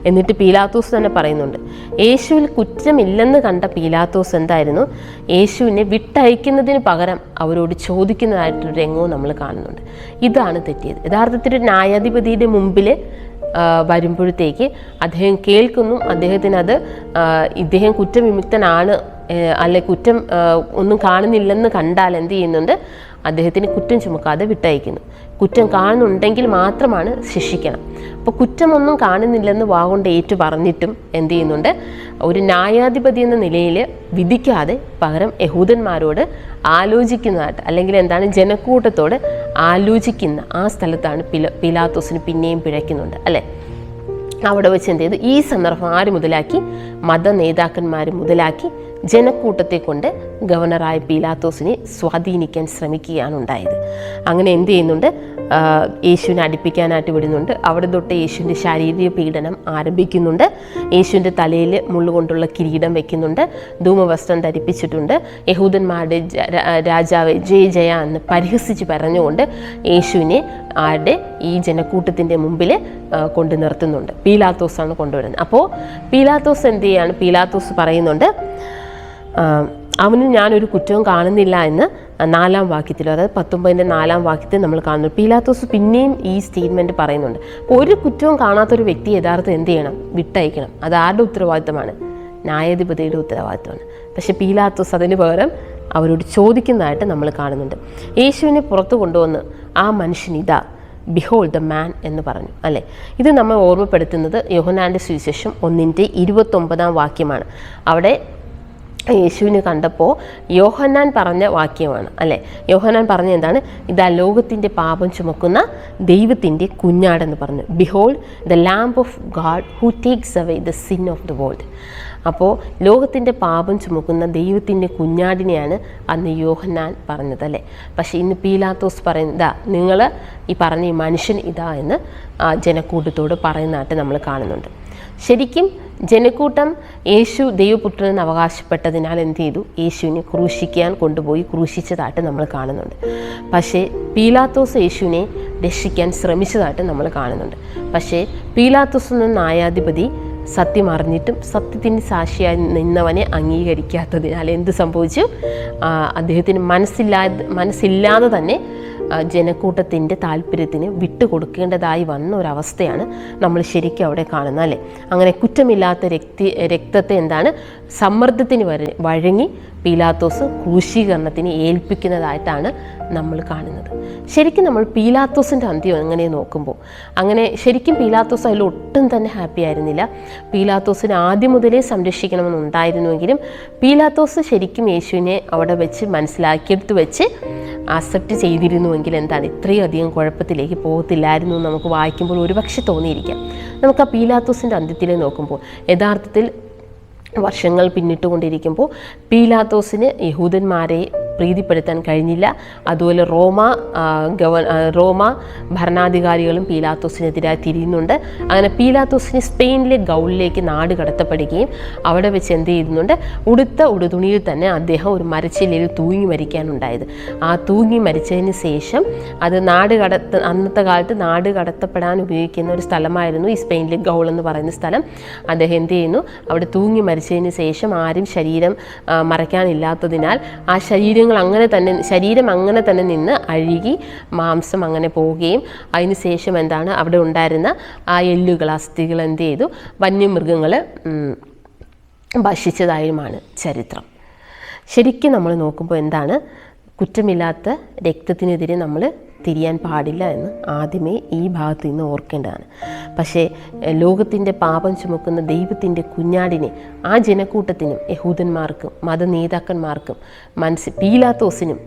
എന്നിട്ട് പീലാത്തോസ് തന്നെ പറയുന്നുണ്ട്, യേശുവിൽ കുറ്റമില്ലെന്ന് കണ്ട പീലാത്തോസ് എന്തായിരുന്നു, യേശുവിനെ വിട്ടയക്കുന്നതിന് പകരം അവരോട് ചോദിക്കുന്നതായിട്ടൊരു രംഗവും നമ്മൾ കാണുന്നുണ്ട്. ഇതാണ് തെറ്റിയത്. യഥാർത്ഥത്തിൽ ഒരു ന്യായാധിപതിയുടെ മുമ്പിൽ വരുമ്പോഴത്തേക്ക് അദ്ദേഹം കേൾക്കുന്നു. അദ്ദേഹത്തിനത് ഇദ്ദേഹം കുറ്റവിമുക്തനാണ് അല്ലെ കുറ്റം ഒന്നും കാണുന്നില്ലെന്ന് കണ്ടാൽ എന്ത് ചെയ്യുന്നുണ്ട്, അദ്ദേഹത്തിന് കുറ്റം ചുമക്കാതെ വിട്ടയക്കുന്നു. കുറ്റം കാണുന്നുണ്ടെങ്കിൽ മാത്രമാണ് ശിക്ഷിക്കണം. അപ്പോൾ കുറ്റമൊന്നും കാണുന്നില്ലെന്ന് വാഗൊണ്ട് ഏറ്റു പറഞ്ഞിട്ടും എന്ത് ചെയ്യുന്നുണ്ട്, ഒരു ന്യായാധിപതി എന്ന നിലയിൽ വിധിക്കാതെ പകരം യഹൂദന്മാരോട് ആലോചിക്കുന്നതായിട്ട്, അല്ലെങ്കിൽ എന്താണ്, ജനക്കൂട്ടത്തോട് ആലോചിക്കുന്ന ആ സ്ഥലത്താണ് പീലാത്തോസിന് പിന്നെയും പിഴയ്ക്കുന്നുണ്ട് അല്ലേ. അവിടെ വെച്ച് എന്ത് ചെയ്തു, ഈ സന്ദർഭം ആര് മുതലാക്കി, മത നേതാക്കന്മാർ മുതലാക്കി ജനക്കൂട്ടത്തെ കൊണ്ട് ഗവർണറായ പീലാത്തോസിനെ സ്വാധീനിക്കാൻ ശ്രമിക്കുകയാണ് ഉണ്ടായത്. അങ്ങനെ എന്ത് ചെയ്യുന്നുണ്ട്, യേശുവിനെ അടുപ്പിക്കാനായിട്ട് വിടുന്നുണ്ട്. അവിടെ തൊട്ട് യേശുവിൻ്റെ ശാരീരിക പീഡനം ആരംഭിക്കുന്നുണ്ട്. യേശുവിൻ്റെ തലയിൽ മുള്ളുകൊണ്ടുള്ള കിരീടം വെക്കുന്നുണ്ട്, ധൂമവസ്ത്രം ധരിപ്പിച്ചിട്ടുണ്ട്. യഹൂദന്മാരുടെ രാജാവ് ജയ ജയ എന്ന് പരിഹസിച്ച് പറഞ്ഞുകൊണ്ട് യേശുവിനെ ഈ ജനക്കൂട്ടത്തിൻ്റെ മുമ്പിൽ കൊണ്ടു നിർത്തുന്നുണ്ട്. പീലാത്തോസാണ് കൊണ്ടുവരുന്നത്. അപ്പോൾ പീലാത്തോസ് എന്ത് ചെയ്യാണ്, പീലാത്തോസ് പറയുന്നുണ്ട്, അവന് ഞാനൊരു കുറ്റവും കാണുന്നില്ല എന്ന് 4-ാം വാക്യത്തിൽ, അതായത് 19-ന്റെ 4-ാം വാക്യത്തിൽ നമ്മൾ കാണുന്നു. പീലാത്തോസ് പിന്നെയും ഈ സ്റ്റേറ്റ്മെൻറ്റ് പറയുന്നുണ്ട്. അപ്പോൾ ഒരു കുറ്റവും കാണാത്തൊരു വ്യക്തി യഥാർത്ഥം എന്ത് ചെയ്യണം, വിട്ടയക്കണം. അത് ആരുടെ ഉത്തരവാദിത്തമാണ്, ന്യായാധിപതിയുടെ ഉത്തരവാദിത്തമാണ്. പക്ഷേ പീലാത്തോസ് അതിന് പകരം അവരോട് ചോദിക്കുന്നതായിട്ട് നമ്മൾ കാണുന്നുണ്ട്. യേശുവിനെ പുറത്തു കൊണ്ടുവന്ന് ആ മനുഷ്യൻ ഇതാ, ബിഹോൾഡ് ദ മാൻ എന്ന് പറഞ്ഞു അല്ലേ. ഇത് നമ്മൾ ഓർമ്മപ്പെടുത്തുന്നത് യോഹന്നാൻ്റെ സുവിശേഷം 1:29 വാക്യമാണ്. അവിടെ യേശുവിനെ കണ്ടപ്പോൾ യോഹന്നാൻ പറഞ്ഞ വാക്യമാണ് അല്ലേ. യോഹന്നാൻ പറഞ്ഞ എന്താണ്, ഇതാ ലോകത്തിൻ്റെ പാപം ചുമക്കുന്ന ദൈവത്തിൻ്റെ കുഞ്ഞാടെന്ന് പറഞ്ഞു. Behold the lamb of God who takes away the sin of the world. അപ്പോൾ ലോകത്തിൻ്റെ പാപം ചുമക്കുന്ന ദൈവത്തിൻ്റെ കുഞ്ഞാടിനെയാണ് അന്ന് യോഹന്നാൻ പറഞ്ഞത് അല്ലേ. പക്ഷേ ഇന്ന് പീലാത്തോസ് പറയുന്നത്, ഇതാ നിങ്ങൾ ഈ പറഞ്ഞ ഈ മനുഷ്യൻ ഇതാ എന്ന് ജനക്കൂട്ടത്തോട് പറയുന്നതായിട്ട് നമ്മൾ കാണുന്നുണ്ട്. ശരിക്കും ജനക്കൂട്ടം യേശു ദൈവപുത്രനെന്ന് അവകാശപ്പെട്ടതിനാൽ എന്ത് ചെയ്തു, യേശുവിനെ ക്രൂശിക്കാൻ കൊണ്ടുപോയി ക്രൂശിച്ചതായിട്ട് നമ്മൾ കാണുന്നുണ്ട്. പക്ഷേ പീലാത്തോസ് യേശുവിനെ രക്ഷിക്കാൻ ശ്രമിച്ചതായിട്ട് നമ്മൾ കാണുന്നുണ്ട്. പക്ഷേ പീലാത്തോസ് എന്ന ന്യായാധിപതി സത്യം അറിഞ്ഞിട്ടും സത്യത്തിന് സാക്ഷിയായി നിന്നവനെ അംഗീകരിക്കാത്തതിനാൽ എന്ത് സംഭവിച്ചു, അദ്ദേഹത്തിന് മനസ്സില്ലാതെ തന്നെ ജനക്കൂട്ടത്തിൻ്റെ താല്പര്യത്തിന് വിട്ടുകൊടുക്കേണ്ടതായി വന്ന ഒരവസ്ഥയാണ് നമ്മൾ ശരിക്കും അവിടെ കാണുന്നത് അല്ലേ. അങ്ങനെ കുറ്റമില്ലാത്ത രക്തത്തെ എന്താണ്, സമ്മർദ്ദത്തിന് വഴങ്ങി പീലാത്തോസ് ക്രൂശീകരണത്തിന് ഏൽപ്പിക്കുന്നതായിട്ടാണ് നമ്മൾ കാണുന്നത്. ശരിക്കും നമ്മൾ പീലാത്തോസിൻ്റെ അന്ത്യം എങ്ങനെ നോക്കുമ്പോൾ, അങ്ങനെ ശരിക്കും പീലാത്തോസ് അതിൽ ഒട്ടും തന്നെ ഹാപ്പി ആയിരുന്നില്ല. പീലാത്തോസിന് ആദ്യം മുതലേ സംരക്ഷിക്കണമെന്നുണ്ടായിരുന്നുവെങ്കിലും പീലാത്തോസ് ശരിക്കും യേശുവിനെ അവിടെ വെച്ച് മനസ്സിലാക്കിയെടുത്ത് വെച്ച് അക്സെപ്റ്റ് ചെയ്തിരുന്നുവെങ്കിൽ എന്താണ്, ഇത്രയും അധികം കുഴപ്പത്തിലേക്ക് പോകത്തില്ലായിരുന്നു എന്ന് നമുക്ക് വായിക്കുമ്പോൾ ഒരുപക്ഷെ തോന്നിയിരിക്കാം. നമുക്ക് ആ പീലാത്തോസിൻ്റെ അന്ത്യത്തിലെ നോക്കുമ്പോൾ യഥാർത്ഥത്തിൽ വർഷങ്ങൾ പിന്നിട്ടുകൊണ്ടിരിക്കുമ്പോൾ പീലാത്തോസിന് യഹൂദന്മാരെ പ്രീതിപ്പെടുത്താൻ കഴിഞ്ഞില്ല. അതുപോലെ റോമ ഭരണാധികാരികളും പീലാത്തോസിനെതിരായി തിരിയുന്നുണ്ട്. അങ്ങനെ പീലാത്തോസിന് സ്പെയിനിലെ ഗൗളിലേക്ക് നാട് കടത്തപ്പെടുകയും അവിടെ വെച്ച് എന്ത് ചെയ്യുന്നുണ്ട്, ഉടുത്ത ഉടുതുണിയിൽ തന്നെ അദ്ദേഹം ഒരു മരച്ചില്ലയിൽ തൂങ്ങി മരിക്കാനുണ്ടായത്. ആ തൂങ്ങി മരിച്ചതിന് ശേഷം അത് അന്നത്തെ കാലത്ത് നാട് കടത്തപ്പെടാൻ ഉപയോഗിക്കുന്ന ഒരു സ്ഥലമായിരുന്നു ഈ സ്പെയിനിലെ ഗൗൾ എന്ന് പറയുന്ന സ്ഥലം. അദ്ദേഹം എന്ത് ചെയ്യുന്നു, അവിടെ തൂങ്ങി മരിച്ചതിന് ശേഷം ആരും ശരീരം മറയ്ക്കാനില്ലാത്തതിനാൽ ആ ശരീരം അങ്ങനെ തന്നെ നിന്ന് അഴുകി മാംസം അങ്ങനെ പോവുകയും അതിനുശേഷം എന്താണ്, അവിടെ ഉണ്ടായിരുന്ന ആ എല്ലുകൾ, അസ്ഥികൾ എന്ത് ചെയ്തു, വന്യമൃഗങ്ങൾ ഭക്ഷിച്ചതായുമാണ് ചരിത്രം. ശരിക്കും നമ്മൾ നോക്കുമ്പോൾ എന്താണ്, കുറ്റമില്ലാത്ത രക്തത്തിനെതിരെ നമ്മൾ തിരിയാൻ പാടില്ല എന്ന് ആദ്യമേ ഈ ഭാഗത്ത് നിന്ന് ഓർക്കേണ്ടതാണ്. പക്ഷേ ലോകത്തിൻ്റെ പാപം ചുമക്കുന്ന ദൈവത്തിൻ്റെ കുഞ്ഞാടിനെ ആ ജനക്കൂട്ടത്തിനും യഹൂദന്മാർക്കും മതനേതാക്കന്മാർക്കും പീലാത്തോസിനും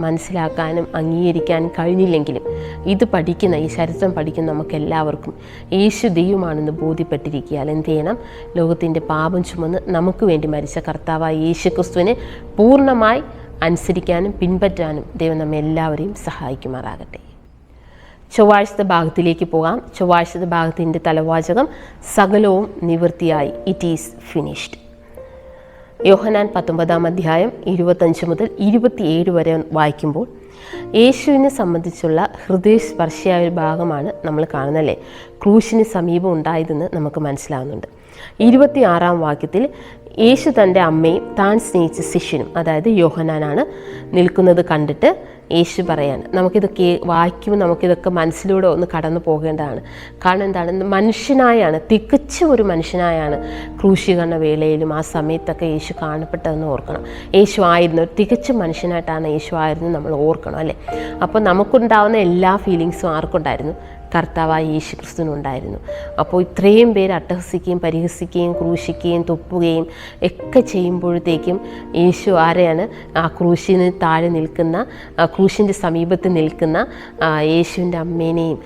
മനസ്സിലാക്കാനും അംഗീകരിക്കാനും കഴിഞ്ഞില്ലെങ്കിലും ഇത് പഠിക്കുന്ന, ഈ ചരിത്രം പഠിക്കുന്ന നമുക്കെല്ലാവർക്കും യേശു ദൈവമാണെന്ന് ബോധ്യപ്പെട്ടിരിക്കുകയാൽ എന്ത് ചെയ്യണം, ലോകത്തിൻ്റെ പാപം ചുമന്ന് നമുക്ക് വേണ്ടി മരിച്ച കർത്താവായ യേശു ക്രിസ്തുവിനെ പൂർണ്ണമായി അനുസരിക്കാനും പിൻപറ്റാനും ദൈവം നമ്മെ എല്ലാവരെയും സഹായിക്കുമാറാകട്ടെ. ചൊവ്വാഴ്ചത്തെ ഭാഗത്തിലേക്ക് പോകാം. ചൊവ്വാഴ്ചത്തെ ഭാഗത്തിൻ്റെ തലവാചകം സകലവും നിവൃത്തിയായി, ഇറ്റ് ഈസ് ഫിനിഷ്ഡ്. യോഹന്നാൻ 19-ാം അധ്യായം 25 മുതൽ 27 വരെ വായിക്കുമ്പോൾ യേശുവിനെ സംബന്ധിച്ചുള്ള ഹൃദയസ്പർശിയായ ഒരു ഭാഗമാണ് നമ്മൾ കാണുന്നല്ലേ. ക്രൂശിന് സമീപം ഉണ്ടായതെന്ന് നമുക്ക് മനസ്സിലാകുന്നുണ്ട്. 26-ാം വാക്യത്തിൽ യേശു തൻ്റെ അമ്മയും താൻ സ്നേഹിച്ച ശിഷ്യനും, അതായത് യോഹന്നാനാണ്, നിൽക്കുന്നത് കണ്ടിട്ട് യേശു പറയാണ്. നമുക്കിതൊക്കെ വായിക്കുമ്പോൾ നമുക്കിതൊക്കെ മനസ്സിലൂടെ ഒന്ന് കടന്നു പോകേണ്ടതാണ്. കാരണം എന്താണ്, മനുഷ്യനായാണ്, തികച്ചും ഒരു മനുഷ്യനായാണ് ക്രൂശീകരണ വേളയിലും ആ സമയത്തൊക്കെ യേശു കാണപ്പെട്ടതെന്ന് ഓർക്കണം. യേശു ആയിരുന്നു, തികച്ചും മനുഷ്യനായിട്ടാണ് യേശു ആയിരുന്നു നമ്മൾ ഓർക്കണം, അല്ലേ? അപ്പോൾ നമുക്കുണ്ടാവുന്ന എല്ലാ ഫീലിങ്സും ആർക്കുണ്ടായിരുന്നു? കർത്താവായ യേശു ക്രിസ്തുവിനുണ്ടായിരുന്നു. അപ്പോൾ ഇത്രയും പേര് അട്ടഹസിക്കുകയും പരിഹസിക്കുകയും ക്രൂശിക്കുകയും തുപ്പുകയും ഒക്കെ ചെയ്യുമ്പോഴത്തേക്കും യേശു ആരെയാണ്? ആ ക്രൂശിന് താഴെ നിൽക്കുന്ന, ക്രൂശിൻ്റെ സമീപത്ത് നിൽക്കുന്ന യേശുവിൻ്റെ അമ്മേനെയും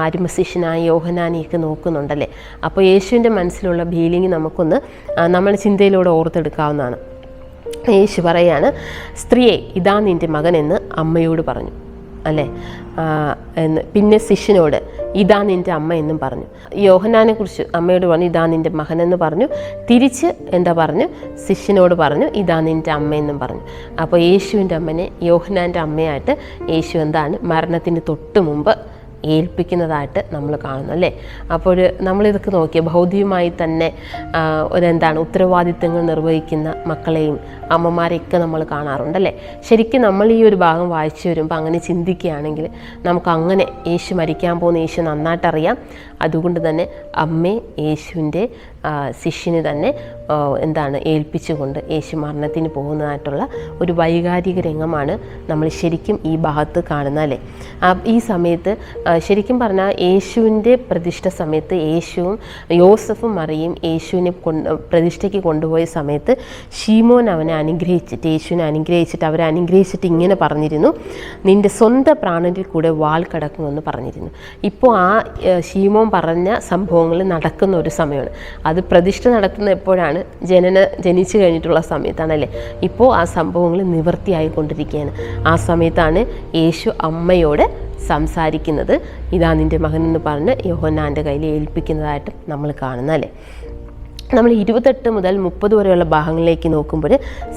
അരിമശിഷ്യനായ യോഹന്നാനെയൊക്കെ നോക്കുന്നുണ്ടല്ലേ. അപ്പോൾ യേശുവിൻ്റെ മനസ്സിലുള്ള ഫീലിംഗ് നമുക്കൊന്ന് നമ്മുടെ ചിന്തയിലൂടെ ഓർത്തെടുക്കാവുന്നതാണ്. യേശു പറയാണ്, സ്ത്രീയെ ഇതാ നിൻ്റെ മകൻ എന്ന് അമ്മയോട് പറഞ്ഞു, അല്ലേ? എന്ന് പിന്നെ ശിഷ്യനോട് ഇതാ നിൻ്റെ അമ്മ എന്നും പറഞ്ഞു. യോഹന്നാനെ കുറിച്ച് അമ്മയോട് പറഞ്ഞു ഇതാ നിൻ്റെ മകനെന്ന് പറഞ്ഞു. തിരിച്ച് എന്താ പറഞ്ഞു? ശിഷ്യനോട് പറഞ്ഞു ഇതാ നിൻ്റെ അമ്മയെന്നും പറഞ്ഞു. അപ്പോൾ യേശുവിൻ്റെ അമ്മനെ യോഹന്നാൻ്റെ അമ്മയായിട്ട് യേശു എന്താണ്, മരണത്തിന് തൊട്ട് മുമ്പ് ഏൽപ്പിക്കുന്നതായിട്ട് നമ്മൾ കാണുന്നു, അല്ലേ? അപ്പോൾ നമ്മളിതൊക്കെ നോക്കിയ ഭൗതികമായി തന്നെ ഒരെന്താണ് ഉത്തരവാദിത്തങ്ങൾ നിർവഹിക്കുന്ന മക്കളെയും അമ്മമാരെയൊക്കെ നമ്മൾ കാണാറുണ്ടല്ലേ. ശരിക്കും നമ്മൾ ഈ ഒരു ഭാഗം വായിച്ചു വരുമ്പോൾ അങ്ങനെ ചിന്തിക്കുകയാണെങ്കിൽ നമുക്ക് അങ്ങനെ യേശു മരിക്കാൻ പോകുന്ന യേശു നന്നായിട്ടറിയാം. അതുകൊണ്ട് തന്നെ അമ്മയെ യേശുവിൻ്റെ ശിഷ്യന് തന്നെ എന്താണ് ഏൽപ്പിച്ചുകൊണ്ട് യേശു മരണത്തിന് പോകുന്നതായിട്ടുള്ള ഒരു വൈകാരിക രംഗമാണ് നമ്മൾ ശരിക്കും ഈ ഭാഗത്ത് കാണുന്നത്, അല്ലേ? ഈ സമയത്ത് ശരിക്കും പറഞ്ഞാൽ യേശുവിൻ്റെ പ്രതിഷ്ഠ സമയത്ത് യേശുവും യോസഫും മറിയും യേശുവിനെ പ്രതിഷ്ഠയ്ക്ക് കൊണ്ടുപോയ സമയത്ത് ശീമോൻ അവനെ അനുഗ്രഹിച്ചിട്ട്, യേശുവിനെ അനുഗ്രഹിച്ചിട്ട്, അവരെ അനുഗ്രഹിച്ചിട്ട് ഇങ്ങനെ പറഞ്ഞിരുന്നു, നിൻ്റെ സ്വന്തം പ്രാണനിൽ കൂടെ വാൾ കടക്കുമെന്ന് പറഞ്ഞിരുന്നു. ഇപ്പോൾ ആ ശീമോൻ പറഞ്ഞ സംഭവങ്ങൾ നടക്കുന്ന ഒരു സമയമാണ്. അത് പ്രതിഷ്ഠ നടത്തുന്ന എപ്പോഴാണ്? ജനിച്ചു കഴിഞ്ഞിട്ടുള്ള സമയത്താണല്ലേ. ഇപ്പോൾ ആ സംഭവങ്ങൾ നിവൃത്തിയായിക്കൊണ്ടിരിക്കുകയാണ്. ആ സമയത്താണ് യേശു അമ്മയോട് സംസാരിക്കുന്നത്, ഇതാ നിൻ്റെ മകനെന്ന് പറഞ്ഞ് യോഹന്നാൻ്റെ കയ്യിൽ ഏൽപ്പിക്കുന്നതായിട്ട് നമ്മൾ കാണുന്നതല്ലേ. നമ്മൾ 28 മുതൽ 30 വരെയുള്ള ഭാഗങ്ങളിലേക്ക് നോക്കുമ്പോൾ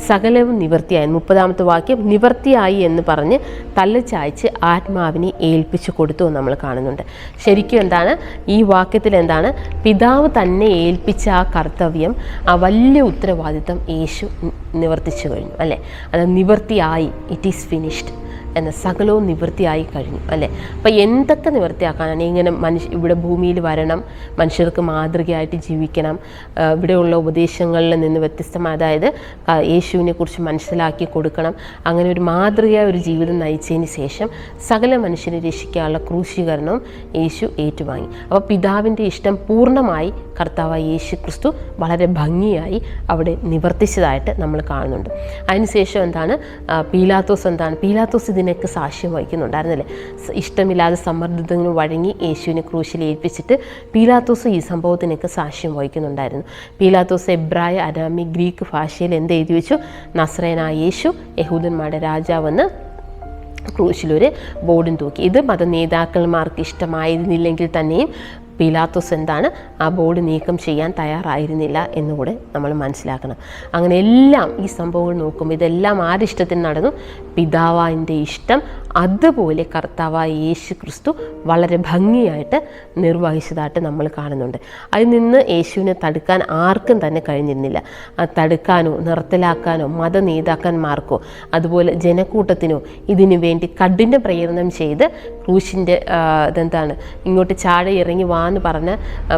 സകലവും നിവൃത്തിയായി, 30ാമത്തെ വാക്യം നിവൃത്തിയായി എന്ന് പറഞ്ഞ് തല ചായ്ച്ച് ആത്മാവിനെ ഏൽപ്പിച്ചു കൊടുത്തു എന്ന് നമ്മൾ കാണുന്നുണ്ട്. ശരിക്കും എന്താണ് ഈ വാക്യത്തിൽ എന്താണ്? പിതാവ് തന്നെ ഏൽപ്പിച്ച ആ കർത്തവ്യം, ആ വലിയ ഉത്തരവാദിത്തം യേശു നിവർത്തിച്ചു കഴിഞ്ഞു, അല്ലേ? അത് നിവൃത്തിയായി, ഇറ്റ് ഈസ് ഫിനിഷ്ഡ് എന്ന സകലവും നിവൃത്തിയായി കഴിഞ്ഞു, അല്ലേ? അപ്പം എന്തൊക്കെ നിവൃത്തിയാക്കാനാണ്? ഇങ്ങനെ ഇവിടെ ഭൂമിയിൽ വരണം, മനുഷ്യർക്ക് മാതൃകയായിട്ട് ജീവിക്കണം, ഇവിടെയുള്ള ഉപദേശങ്ങളിൽ നിന്ന് വ്യത്യസ്തമായ, അതായത് യേശുവിനെ കുറിച്ച് മനസ്സിലാക്കി കൊടുക്കണം, അങ്ങനെ ഒരു മാതൃകയായ ഒരു ജീവിതം നയിച്ചതിന് ശേഷം സകല മനുഷ്യനെ രക്ഷിക്കാനുള്ള ക്രൂശീകരണവും യേശു ഏറ്റുവാങ്ങി. അപ്പോൾ പിതാവിൻ്റെ ഇഷ്ടം പൂർണ്ണമായി കർത്താവായ യേശു ക്രിസ്തു വളരെ ഭംഗിയായി അവിടെ നിവർത്തിച്ചതായിട്ട് നമ്മൾ കാണുന്നുണ്ട്. അതിനുശേഷം എന്താണ്? പീലാത്തോസ് ഇതിനൊക്കെ സാക്ഷ്യം വഹിക്കുന്നുണ്ടായിരുന്നല്ലേ. ഇഷ്ടമില്ലാതെ സമ്മർദ്ദത്തിന് വഴങ്ങി യേശുവിനെ ക്രൂശിൽ ഏൽപ്പിച്ചിട്ട് പീലാത്തോസ് ഈ സംഭവത്തിനൊക്കെ സാക്ഷ്യം വഹിക്കുന്നുണ്ടായിരുന്നു. പീലാത്തോസ് എബ്രായ, അരാമി, ഗ്രീക്ക് ഭാഷയിൽ എന്ത് എഴുതി വെച്ചു? നസ്രയനായ യേശു യഹൂദന്മാരുടെ രാജാവെന്ന് ക്രൂശിലൊരു ബോർഡും തൂക്കി. ഇത് മത നേതാക്കന്മാർക്ക് ഇഷ്ടമായിരുന്നില്ലെങ്കിൽ തന്നെയും പീലാത്തോസ് എന്താണ് ആ ബോർഡ് നീക്കം ചെയ്യാൻ തയ്യാറായിരുന്നില്ല എന്നുകൂടെ നമ്മൾ മനസ്സിലാക്കണം. അങ്ങനെ എല്ലാം ഈ സംഭവങ്ങൾ നോക്കുമ്പോൾ ഇതെല്ലാം ആരുടെ ഇഷ്ടത്തിന് നടന്നു? പിതാവിൻ്റെ ഇഷ്ടം അതുപോലെ കർത്താവായ യേശു ക്രിസ്തു വളരെ ഭംഗിയായിട്ട് നിർവഹിച്ചതായിട്ട് നമ്മൾ കാണുന്നുണ്ട്. അതിൽ നിന്ന് യേശുവിനെ തടുക്കാൻ ആർക്കും തന്നെ കഴിഞ്ഞിരുന്നില്ല. തടുക്കാനോ നിർത്തലാക്കാനോ മത നേതാക്കന്മാർക്കോ അതുപോലെ ജനക്കൂട്ടത്തിനോ ഇതിനു വേണ്ടി കഠിന പ്രയത്നം ചെയ്ത് ക്രൂശിൻ്റെ ഇതെന്താണ് ഇങ്ങോട്ട് ചാടി ഇറങ്ങി വാന്ന്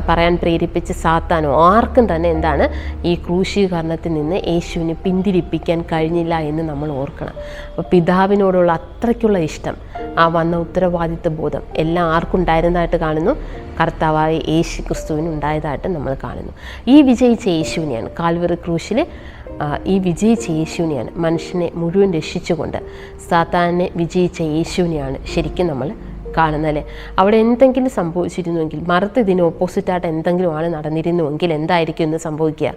പറയാൻ പ്രേരിപ്പിച്ച് സാത്താനോ ആർക്കും തന്നെ എന്താണ് ഈ ക്രൂശീകരണത്തിൽ നിന്ന് യേശുവിനെ പിന്തിരിപ്പിക്കാൻ കഴിഞ്ഞില്ല എന്ന് നമ്മൾ ഓർക്കണം. അപ്പോൾ പിതാവിനോടുള്ള അത്രയ്ക്കുള്ള ഇഷ്ടം, ആ വന്ന ഉത്തരവാദിത്വ ബോധം എല്ലാം ആർക്കുണ്ടായിരുന്നതായിട്ട് കാണുന്നു? കർത്താവായ യേശു ക്രിസ്തുവിന് ഉണ്ടായതായിട്ട് നമ്മൾ കാണുന്നു. ഈ വിജയിച്ച യേശുവിനെയാണ് കാൽവറി ക്രൂശിൽ ഈ വിജയിച്ച യേശുവിനെയാണ്, മനുഷ്യനെ മുഴുവൻ രക്ഷിച്ചുകൊണ്ട് സാത്താനെ വിജയിച്ച യേശുവിനെയാണ് ശരിക്കും നമ്മൾ കാണുന്നതല്ലേ. അവിടെ എന്തെങ്കിലും സംഭവിച്ചിരുന്നുവെങ്കിൽ, മറുത്ത് ഇതിന് ഓപ്പോസിറ്റായിട്ട് എന്തെങ്കിലും ആണ് നടന്നിരുന്നുവെങ്കിൽ എന്തായിരിക്കും എന്ന് സംഭവിക്കുക?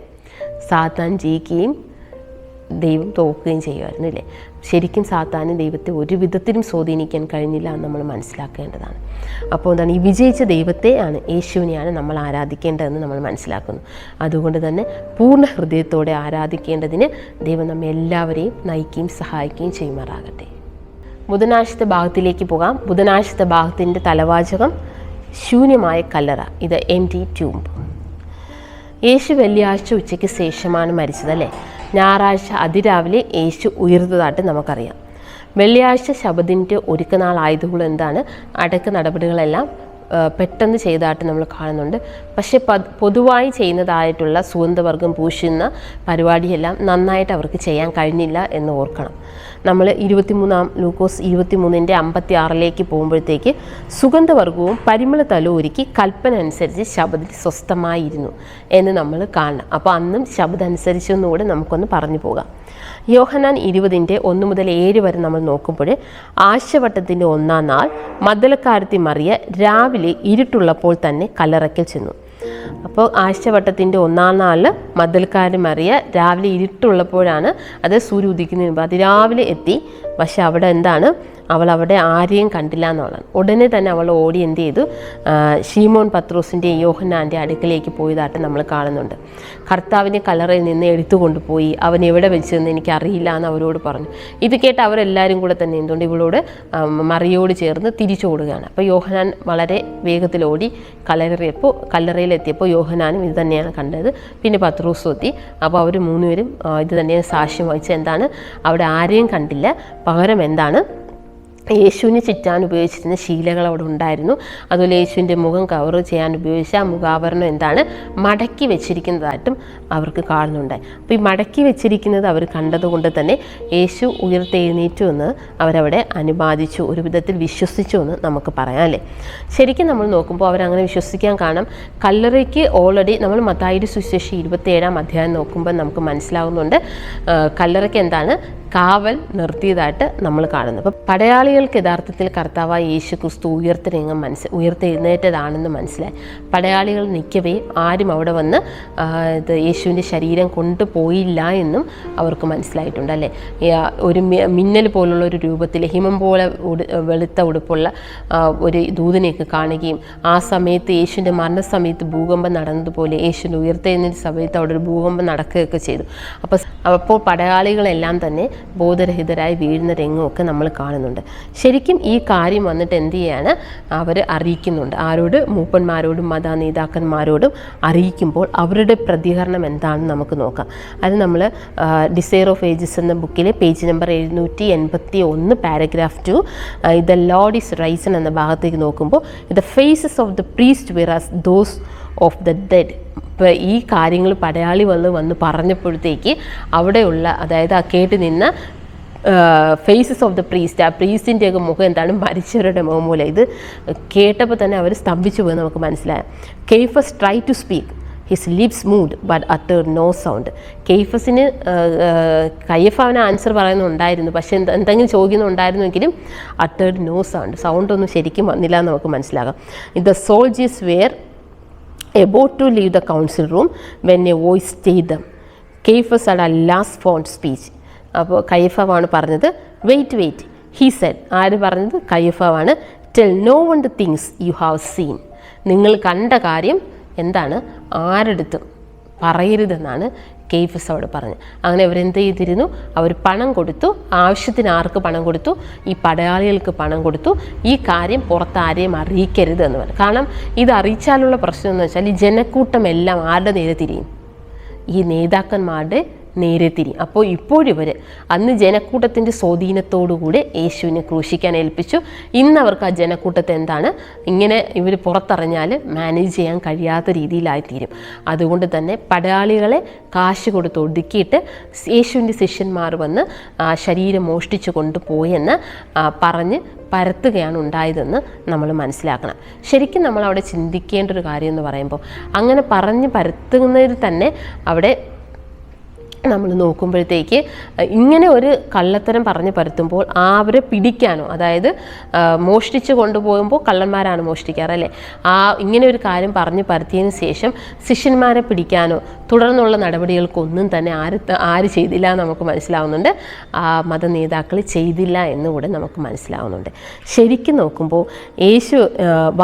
സാത്താൻ ജയിക്കുകയും ദൈവം തോക്കുകയും ചെയ്യുമായിരുന്നു, അല്ലേ? ശരിക്കും സാത്താന് ദൈവത്തെ ഒരു വിധത്തിലും സ്വാധീനിക്കാൻ കഴിഞ്ഞില്ല എന്ന് നമ്മൾ മനസ്സിലാക്കേണ്ടതാണ്. അപ്പോൾ എന്താണ് ഈ വിജയിച്ച ദൈവത്തെയാണ്, യേശുവിനെയാണ് നമ്മൾ ആരാധിക്കേണ്ടതെന്ന് നമ്മൾ മനസ്സിലാക്കുന്നു. അതുകൊണ്ട് തന്നെ പൂർണ്ണ ഹൃദയത്തോടെ ആരാധിക്കേണ്ടതിന് ദൈവം നമ്മെ എല്ലാവരെയും നയിക്കുകയും സഹായിക്കുകയും ചെയ്യുമാറാകട്ടെ. ബുധനാഴ്ചത്തെ ഭാഗത്തിലേക്ക് പോകാം. ബുധനാഴ്ചത്തെ ഭാഗത്തിൻ്റെ തലവാചകം ശൂന്യമായ കല്ലറ. ഇത് എംപ്റ്റി ടൂംബ്. യേശു വെള്ളിയാഴ്ച ഉച്ചയ്ക്ക് ശേഷമാണ് മരിച്ചതല്ലേ. ഞായറാഴ്ച അതിരാവിലെ യേശു ഉയർന്നതായിട്ട് നമുക്കറിയാം. വെള്ളിയാഴ്ച ശബദിൻ്റെ ഒരുക്കനാളായതുകൊണ്ട് എന്താണ് അടക്ക നടപടികളെല്ലാം പെട്ടെന്ന് ചെയ്തതായിട്ട് നമ്മൾ കാണുന്നുണ്ട്. പക്ഷേ പൊതുവായി ചെയ്യുന്നതായിട്ടുള്ള സുഗന്ധവർഗം പൂശുന്ന പരിപാടിയെല്ലാം നന്നായിട്ട് അവർക്ക് ചെയ്യാൻ കഴിഞ്ഞില്ല എന്ന് ഓർക്കണം. നമ്മൾ 23 ലൂക്കോസ് 23:56 പോകുമ്പോഴത്തേക്ക് സുഗന്ധവർഗവും പരിമള തലവും ഒരുക്കി കൽപ്പന അനുസരിച്ച് ശബദിൽ സ്വസ്ഥമായിരുന്നു എന്ന് നമ്മൾ കാണണം. അപ്പോൾ അന്നും ശബദം അനുസരിച്ചെന്നുകൂടെ നമുക്കൊന്ന് പറഞ്ഞു പോകാം. യോഹന്നാൻ 20:1 മുതൽ 7 വരെ നമ്മൾ നോക്കുമ്പോൾ ആഴ്ചവട്ടത്തിൻ്റെ 1-ാം നാൾ മഗ്ദലക്കാരത്തി മറിയ രാവിലെ ഇരുട്ടുള്ളപ്പോൾ തന്നെ കല്ലറയ്ക്കൽ ചെന്നു. അപ്പോൾ ആഴ്ചവട്ടത്തിൻ്റെ 1-ാം നാളിൽ മഗ്ദലക്കാരത്തി മറിയ രാവിലെ ഇരുട്ടുള്ളപ്പോഴാണ്, അത് സൂര്യ ഉദിക്കുന്നതിന് മുമ്പ് അതിരാവിലെ എത്തി. പക്ഷെ അവിടെ എന്താണ്, അവൾ അവിടെ ആരെയും കണ്ടില്ല എന്നുള്ളതാണ്. ഉടനെ തന്നെ അവൾ ഓടി എന്ത് ചെയ്തു, ശീമോൻ പത്രോസിൻ്റെയും യോഹന്നാൻ്റെ അടുക്കലേക്ക് പോയതായിട്ട് നമ്മൾ കാണുന്നുണ്ട്. കർത്താവിനെ കല്ലറയിൽ നിന്ന് എടുത്തു കൊണ്ടുപോയി, അവൻ എവിടെ വെച്ചതെന്ന് എനിക്കറിയില്ല എന്ന് അവരോട് പറഞ്ഞു. ഇത് കേട്ട് അവരെല്ലാവരും കൂടെ തന്നെ എന്തുകൊണ്ട് ഇവളോട് മറിയോട് ചേർന്ന് തിരിച്ചു ഓടുകയാണ്. അപ്പോൾ യോഹന്നാൻ വളരെ വേഗത്തിലോടി കല്ലറയിലെത്തിയപ്പോൾ യോഹന്നാനും ഇത് തന്നെയാണ് കണ്ടത്. പിന്നെ പത്രോസും എത്തി. അപ്പോൾ അവർ 3 പേരും ഇത് തന്നെയാണ് സാക്ഷ്യം വഹിച്ചത്. എന്താണ്, അവിടെ ആരെയും കണ്ടില്ല, പകരം എന്താണ്, യേശുവിനെ ചുറ്റാൻ ഉപയോഗിച്ചിരുന്ന ശീലകൾ അവിടെ ഉണ്ടായിരുന്നു. അതുപോലെ യേശുവിൻ്റെ മുഖം കവർ ചെയ്യാൻ ഉപയോഗിച്ച ആ മുഖാവരണം എന്താണ്, മടക്കി വെച്ചിരിക്കുന്നതായിട്ടും അവർക്ക് കാണുന്നുണ്ടായി. അപ്പോൾ ഈ മടക്കി വെച്ചിരിക്കുന്നത് അവർ കണ്ടതുകൊണ്ട് തന്നെ യേശു ഉയർത്തെഴുന്നേറ്റു എന്ന് അവരവിടെ അനുവാദിച്ചു, ഒരു വിധത്തിൽ വിശ്വസിച്ചു എന്ന് നമുക്ക് പറയാം അല്ലേ. ശരിക്കും നമ്മൾ നോക്കുമ്പോൾ അവരങ്ങനെ വിശ്വസിക്കാൻ കാരണം കല്ലറയ്ക്ക് ഓൾറെഡി നമ്മൾ മത്തായിയുടെ സുവിശേഷം 27-ാം അധ്യായം നോക്കുമ്പോൾ നമുക്ക് മനസ്സിലാവുന്നുണ്ട്, കല്ലറയ്ക്ക് എന്താണ് കാവൽ നിർത്തിയതായിട്ട് നമ്മൾ കാണുന്നു. അപ്പോൾ പടയാളികൾക്ക് യഥാർത്ഥത്തിൽ കർത്താവായ യേശു ക്രിസ്തു ഉയർത്തെഴുന്നേറ്റതാണെന്ന് മനസ്സിലായി. പടയാളികൾ നിൽക്കവേ ആരും അവിടെ വന്ന് യേശുവിൻ്റെ ശരീരം കൊണ്ടുപോയില്ല എന്നും അവർക്ക് മനസ്സിലായിട്ടുണ്ട് അല്ലേ. ഒരു മിന്നൽ പോലുള്ള ഒരു രൂപത്തിൽ ഹിമം പോലെ വെളുത്ത ഉടുപ്പുള്ള ഒരു ദൂതനെയൊക്കെ കാണുകയും ആ സമയത്ത് യേശുവിൻ്റെ മരണസമയത്ത് ഭൂകമ്പം നടന്നതുപോലെ യേശുവിൻ്റെ ഉയർത്തെഴുന്നേറ്റ സമയത്ത് അവിടെ ഒരു ഭൂകമ്പം നടക്കുകയൊക്കെ ചെയ്തു. അപ്പോൾ പടയാളികളെല്ലാം തന്നെ ബോധരഹിതരായി വീഴുന്ന രംഗമൊക്കെ നമ്മൾ കാണുന്നുണ്ട്. ശരിക്കും ഈ കാര്യം വന്നിട്ട് എന്ത് ചെയ്യാണ്, അവർ അറിയിക്കുന്നുണ്ട്. ആരോട്? മൂപ്പന്മാരോടും മത നേതാക്കന്മാരോടും അറിയിക്കുമ്പോൾ അവരുടെ പ്രതികരണം എന്താണെന്ന് നമുക്ക് നോക്കാം. അത് നമ്മൾ ഡിസയർ ഓഫ് ഏജസ് എന്ന ബുക്കിലെ page number 781 paragraph 2 the lord is risen എന്ന ഭാഗത്തേക്ക് നോക്കുമ്പോൾ the faces of the priest were as those of the dead. ഇപ്പോൾ ഈ കാര്യങ്ങൾ പടയാളി വന്ന് പറഞ്ഞപ്പോഴത്തേക്ക് അവിടെയുള്ള, അതായത് ആ കേട്ട് നിന്ന ഫേസസ് ഓഫ് ദ പ്രീസ്റ്റ്, ആ പ്രീസ്റ്റിൻ്റെയൊക്കെ മുഖം എന്താണ്, മരിച്ചവരുടെ മുഖം പോലെ. ഇത് കേട്ടപ്പോൾ തന്നെ അവർ സ്തംഭിച്ചു പോയി നമുക്ക് മനസ്സിലായി. Caiaphas try to speak, his lips moved but uttered no sound. കയ്യഫാവിന് ആൻസർ പറയുന്നുണ്ടായിരുന്നു, പക്ഷേ എന്തെങ്കിലും ചോദിക്കുന്നുണ്ടായിരുന്നെങ്കിലും അട്ടേർഡ് നോ സൗണ്ടൊന്നും ശരിക്കും വന്നില്ല എന്ന് നമുക്ക് മനസ്സിലാകാം. The soldiers were about to leave the council room when a voice stayed them. Caiaphas had a last fond speech. അപ്പോൾ കയ്യഫാവാണ് പറഞ്ഞത്. Wait he said. ആര് പറഞ്ഞത്? കയ്യഫാവാണ്. Tell no one the things you have seen. നിങ്ങൾ കണ്ട കാര്യം എന്താണ് ആരെടുത്തും പറയരുതെന്നാണ് കെയ്ഫസ് അവിടെ പറഞ്ഞു. അങ്ങനെ അവരെന്ത് ചെയ്തിരുന്നു, അവർ പണം കൊടുത്തു. ആവശ്യത്തിന് ആർക്ക് പണം കൊടുത്തു? ഈ പടയാളികൾക്ക് പണം കൊടുത്തു. ഈ കാര്യം പുറത്താരെയും അറിയിക്കരുത് എന്ന് പറഞ്ഞു. കാരണം ഇത് അറിയിച്ചാലുള്ള പ്രശ്നം എന്ന് വെച്ചാൽ ഈ ജനക്കൂട്ടമെല്ലാം ആരുടെ നേരെ തിരിയും? ഈ നേതാക്കന്മാരുടെ നേരെ തിരിയും. അപ്പോൾ ഇപ്പോഴിവർ അന്ന് ജനക്കൂട്ടത്തിൻ്റെ സ്വാധീനത്തോടുകൂടി യേശുവിനെ ക്രൂശിക്കാൻ ഏൽപ്പിച്ചു. ഇന്ന് അവർക്ക് ആ ജനക്കൂട്ടത്തെ എന്താണ്, ഇങ്ങനെ ഇവർ പുറത്തറിഞ്ഞാൽ മാനേജ് ചെയ്യാൻ കഴിയാത്ത രീതിയിലായിത്തീരും. അതുകൊണ്ട് തന്നെ പടയാളികളെ കാശ് കൊടുത്ത് ഒടുക്കിയിട്ട് യേശുവിൻ്റെ ശിഷ്യന്മാർ വന്ന് ശരീരം മോഷ്ടിച്ചു കൊണ്ടുപോയെന്ന് പറഞ്ഞ് പരത്തുകയാണ് ഉണ്ടായതെന്ന് നമ്മൾ മനസ്സിലാക്കണം. ശരിക്കും നമ്മളവിടെ ചിന്തിക്കേണ്ട ഒരു കാര്യം എന്ന് പറയുമ്പോൾ, അങ്ങനെ പറഞ്ഞ് പരത്തുന്നതിൽ തന്നെ അവിടെ നമ്മൾ നോക്കുമ്പോഴത്തേക്ക് ഇങ്ങനെ ഒരു കള്ളത്തരം പറഞ്ഞ് പരത്തുമ്പോൾ അവരെ പിടിക്കാനോ, അതായത് മോഷ്ടിച്ച് കൊണ്ടുപോകുമ്പോൾ കള്ളന്മാരാണ് മോഷ്ടിക്കാറല്ലേ, ഇങ്ങനെ ഒരു കാര്യം പറഞ്ഞ് പരത്തിയതിന് ശേഷം ശിഷ്യന്മാരെ പിടിക്കാനോ തുടർന്നുള്ള നടപടികൾക്കൊന്നും തന്നെ ആര് ചെയ്തില്ല എന്ന് നമുക്ക് മനസ്സിലാവുന്നുണ്ട്. മത നേതാക്കൾ ചെയ്തില്ല എന്നുകൂടെ നമുക്ക് മനസ്സിലാവുന്നുണ്ട്. ശരിക്കും നോക്കുമ്പോൾ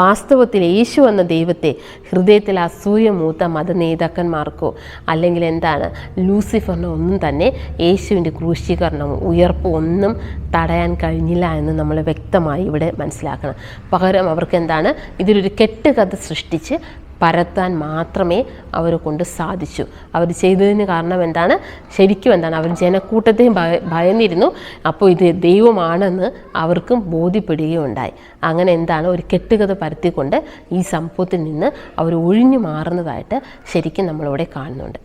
വാസ്തവത്തിൽ യേശു എന്ന ദൈവത്തെ ഹൃദയത്തിൽ അസൂയ മൂത്ത മത നേതാക്കന്മാർക്കോ അല്ലെങ്കിൽ എന്താണ് ലൂസിഫറിനോ ഒന്നും തന്നെ യേശുവിൻ്റെ ക്രൂശീകരണവും ഉയർപ്പും ഒന്നും തടയാൻ കഴിഞ്ഞില്ല എന്ന് നമ്മൾ വ്യക്തമായി ഇവിടെ മനസ്സിലാക്കണം. പകരം അവർക്ക് എന്താണ്, ഇതിലൊരു കെട്ടുകഥ സൃഷ്ടിച്ച് പരത്താൻ മാത്രമേ അവരെ കൊണ്ട് സാധിച്ചു. അവർ ചെയ്തതിന് കാരണം എന്താണ്? ശരിക്കും എന്താണ്? അവർ ജനക്കൂട്ടത്തെയും ഭയന്നിരുന്നു. അപ്പോൾ ഇത് ദൈവമാണെന്ന് അവർക്കും ബോധ്യപ്പെടുകയുണ്ടായി. അങ്ങനെ എന്താണ്? ഒരു കെട്ടുകഥ പരത്തിക്കൊണ്ട് ഈ സംഭവത്തിൽ നിന്ന് അവർ ഒഴിഞ്ഞു മാറുന്നതായിട്ട് ശരിക്കും നമ്മളിവിടെ കാണുന്നുണ്ട്.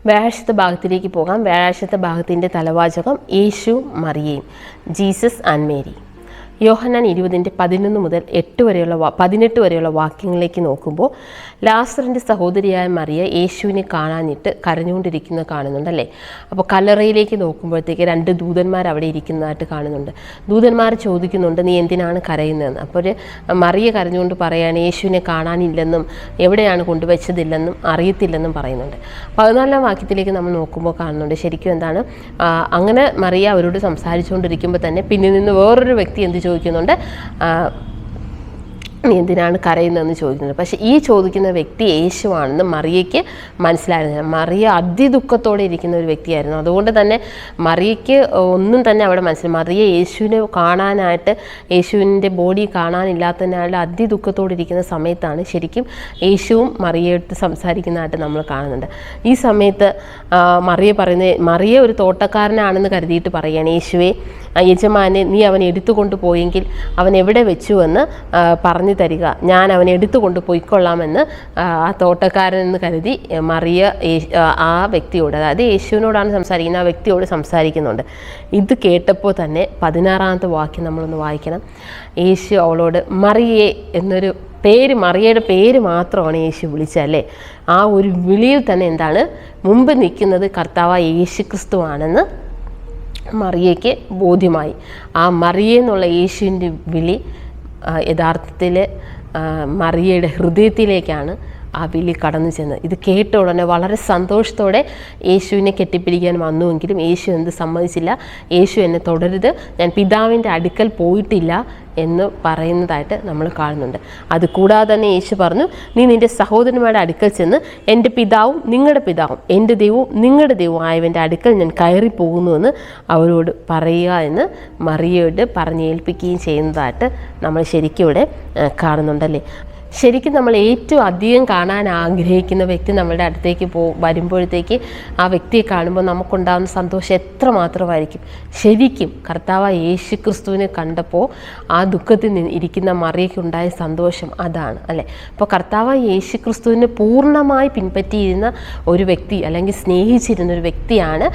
വ്യാഴാഴ്ചത്തെ ഭാഗത്തിലേക്ക് പോകാം. വ്യാഴാഴ്ചത്തെ ഭാഗത്തിൻ്റെ തലവാചകം യേശു മറിയയും, ജീസസ് ആൻഡ് മേരി. യോഹന്നാൻ 20:11 മുതൽ 18 വരെയുള്ള വാക്യങ്ങളിലേക്ക് നോക്കുമ്പോൾ ലാസറിൻ്റെ സഹോദരിയായ മറിയ യേശുവിനെ കാണാനിട്ട് കരഞ്ഞുകൊണ്ടിരിക്കുന്നത് കാണുന്നുണ്ടല്ലേ. അപ്പോൾ കല്ലറയിലേക്ക് നോക്കുമ്പോഴത്തേക്ക് 2 ദൂതന്മാർ അവിടെ ഇരിക്കുന്നതായിട്ട് കാണുന്നുണ്ട്. ദൂതന്മാർ ചോദിക്കുന്നുണ്ട്, നീ എന്തിനാണ് കരയുന്നതെന്ന്. അപ്പോൾ മറിയ കരഞ്ഞുകൊണ്ട് പറയാണ് യേശുവിനെ കാണാനില്ലെന്നും എവിടെയാണ് കൊണ്ടുവച്ചതില്ലെന്നും അറിയത്തില്ലെന്നും പറയുന്നുണ്ട്. 14-ാം വാക്യത്തിലേക്ക് നമ്മൾ നോക്കുമ്പോൾ കാണുന്നുണ്ട് ശരിക്കും എന്താണ്? അങ്ങനെ മറിയ അവരോട് സംസാരിച്ചുകൊണ്ടിരിക്കുമ്പോൾ തന്നെ പിന്നിൽ നിന്ന് വേറൊരു വ്യക്തി എന്ത് ചോദിക്കുന്നുണ്ട്? നീ എന്തിനാണ് കരയുന്നതെന്ന് ചോദിക്കുന്നത്. പക്ഷേ ഈ ചോദിക്കുന്ന വ്യക്തി യേശുവാണെന്ന് മറിയയ്ക്ക് മനസ്സിലായിരുന്നു. മറിയ അതിദുഃഖത്തോടെ ഇരിക്കുന്ന ഒരു വ്യക്തിയായിരുന്നു. അതുകൊണ്ട് തന്നെ മറിയയ്ക്ക് ഒന്നും തന്നെ അവിടെ മനസ്സിലായി. മറിയ യേശുവിനെ കാണാനായിട്ട്, യേശുവിൻ്റെ ബോഡി കാണാനില്ലാത്തതിനാൽ അതിദുഃഖത്തോടെ ഇരിക്കുന്ന സമയത്താണ് ശരിക്കും യേശുവും മറിയയായിട്ട് സംസാരിക്കുന്നതായിട്ട് നമ്മൾ കാണുന്നുണ്ട്. ഈ സമയത്ത് മറിയ ഒരു തോട്ടക്കാരനാണെന്ന് കരുതിയിട്ട് പറയുകയാണ്, യേശുവെ യജമാനെ, നീ അവനെ എടുത്തുകൊണ്ട് പോയെങ്കിൽ അവൻ എവിടെ വെച്ചുവെന്ന് പറഞ്ഞു തരിക, ഞാൻ അവനെ എടുത്തുകൊണ്ട് പോയിക്കൊള്ളാമെന്ന് ആ തോട്ടക്കാരൻ എന്ന് കരുതി മറിയ ആ വ്യക്തിയോട്, അതായത് യേശുവിനോടാണ് സംസാരിക്കുന്നത്, ആ വ്യക്തിയോട് സംസാരിക്കുന്നുണ്ട്. ഇത് കേട്ടപ്പോൾ തന്നെ 16-ാമത്തെ വാക്യം നമ്മളൊന്ന് വായിക്കണം. യേശു അവളോട് മറിയേ എന്നൊരു പേര്, മറിയയുടെ പേര് മാത്രമാണ് യേശു വിളിച്ചല്ലേ. ആ ഒരു വിളിയിൽ തന്നെ എന്താണ്? മുമ്പ് നിൽക്കുന്നത് കർത്താവായ യേശു ക്രിസ്തുവാണെന്ന് മറിയയ്ക്ക് ബോധ്യമായി. ആ മറിയ എന്നുള്ള യേശുവിൻ്റെ വിളി യഥാർത്ഥത്തിൽ മറിയയുടെ ഹൃദയത്തിലേക്കാണ് ആ വിളി കടന്നു ചെന്നത്. ഇത് കേട്ട ഉടനെ വളരെ സന്തോഷത്തോടെ യേശുവിനെ കെട്ടിപ്പിടിക്കാൻ വന്നുവെങ്കിലും യേശു എന്ത് സമ്മതിച്ചില്ല. യേശു എന്നെ തുടരുത്, ഞാൻ പിതാവിൻ്റെ അടുക്കൽ പോയിട്ടില്ല എന്ന് പറയുന്നതായിട്ട് നമ്മൾ കാണുന്നുണ്ട്. അതുകൂടാതെ തന്നെ യേശു പറഞ്ഞു, നീ നിൻ്റെ സഹോദരന്മാരുടെ അടുക്കൽ ചെന്ന് എൻ്റെ പിതാവും നിങ്ങളുടെ പിതാവും എൻ്റെ ദൈവവും നിങ്ങളുടെ ദൈവവും ആയവൻ്റെ അടുക്കൽ ഞാൻ കയറിപ്പോകുന്നുവെന്ന് അവരോട് പറയുക എന്ന് മറിയയോട് പറഞ്ഞേൽപ്പിക്കുകയും ചെയ്യുന്നതായിട്ട് നമ്മൾ ശരിക്കും ഇവിടെ കാണുന്നുണ്ടല്ലേ. ശരിക്കും നമ്മൾ ഏറ്റവും അധികം കാണാൻ ആഗ്രഹിക്കുന്ന വ്യക്തി നമ്മളുടെ അടുത്തേക്ക് വരുമ്പോഴത്തേക്ക് ആ വ്യക്തിയെ കാണുമ്പോൾ നമുക്കുണ്ടാകുന്ന സന്തോഷം എത്രമാത്രമായിരിക്കും. ശരിക്കും കർത്താവായ യേശു ക്രിസ്തുവിനെ കണ്ടപ്പോൾ ആ ദുഃഖത്തിൽ ഇരിക്കുന്ന മറിയയ്ക്കുണ്ടായ സന്തോഷം അതാണ് അല്ലേ. അപ്പോൾ കർത്താവായ യേശു ക്രിസ്തുവിനെ പൂർണ്ണമായി പിൻപറ്റിയിരുന്ന ഒരു വ്യക്തി അല്ലെങ്കിൽ സ്നേഹിച്ചിരുന്ന ഒരു വ്യക്തിയാണ്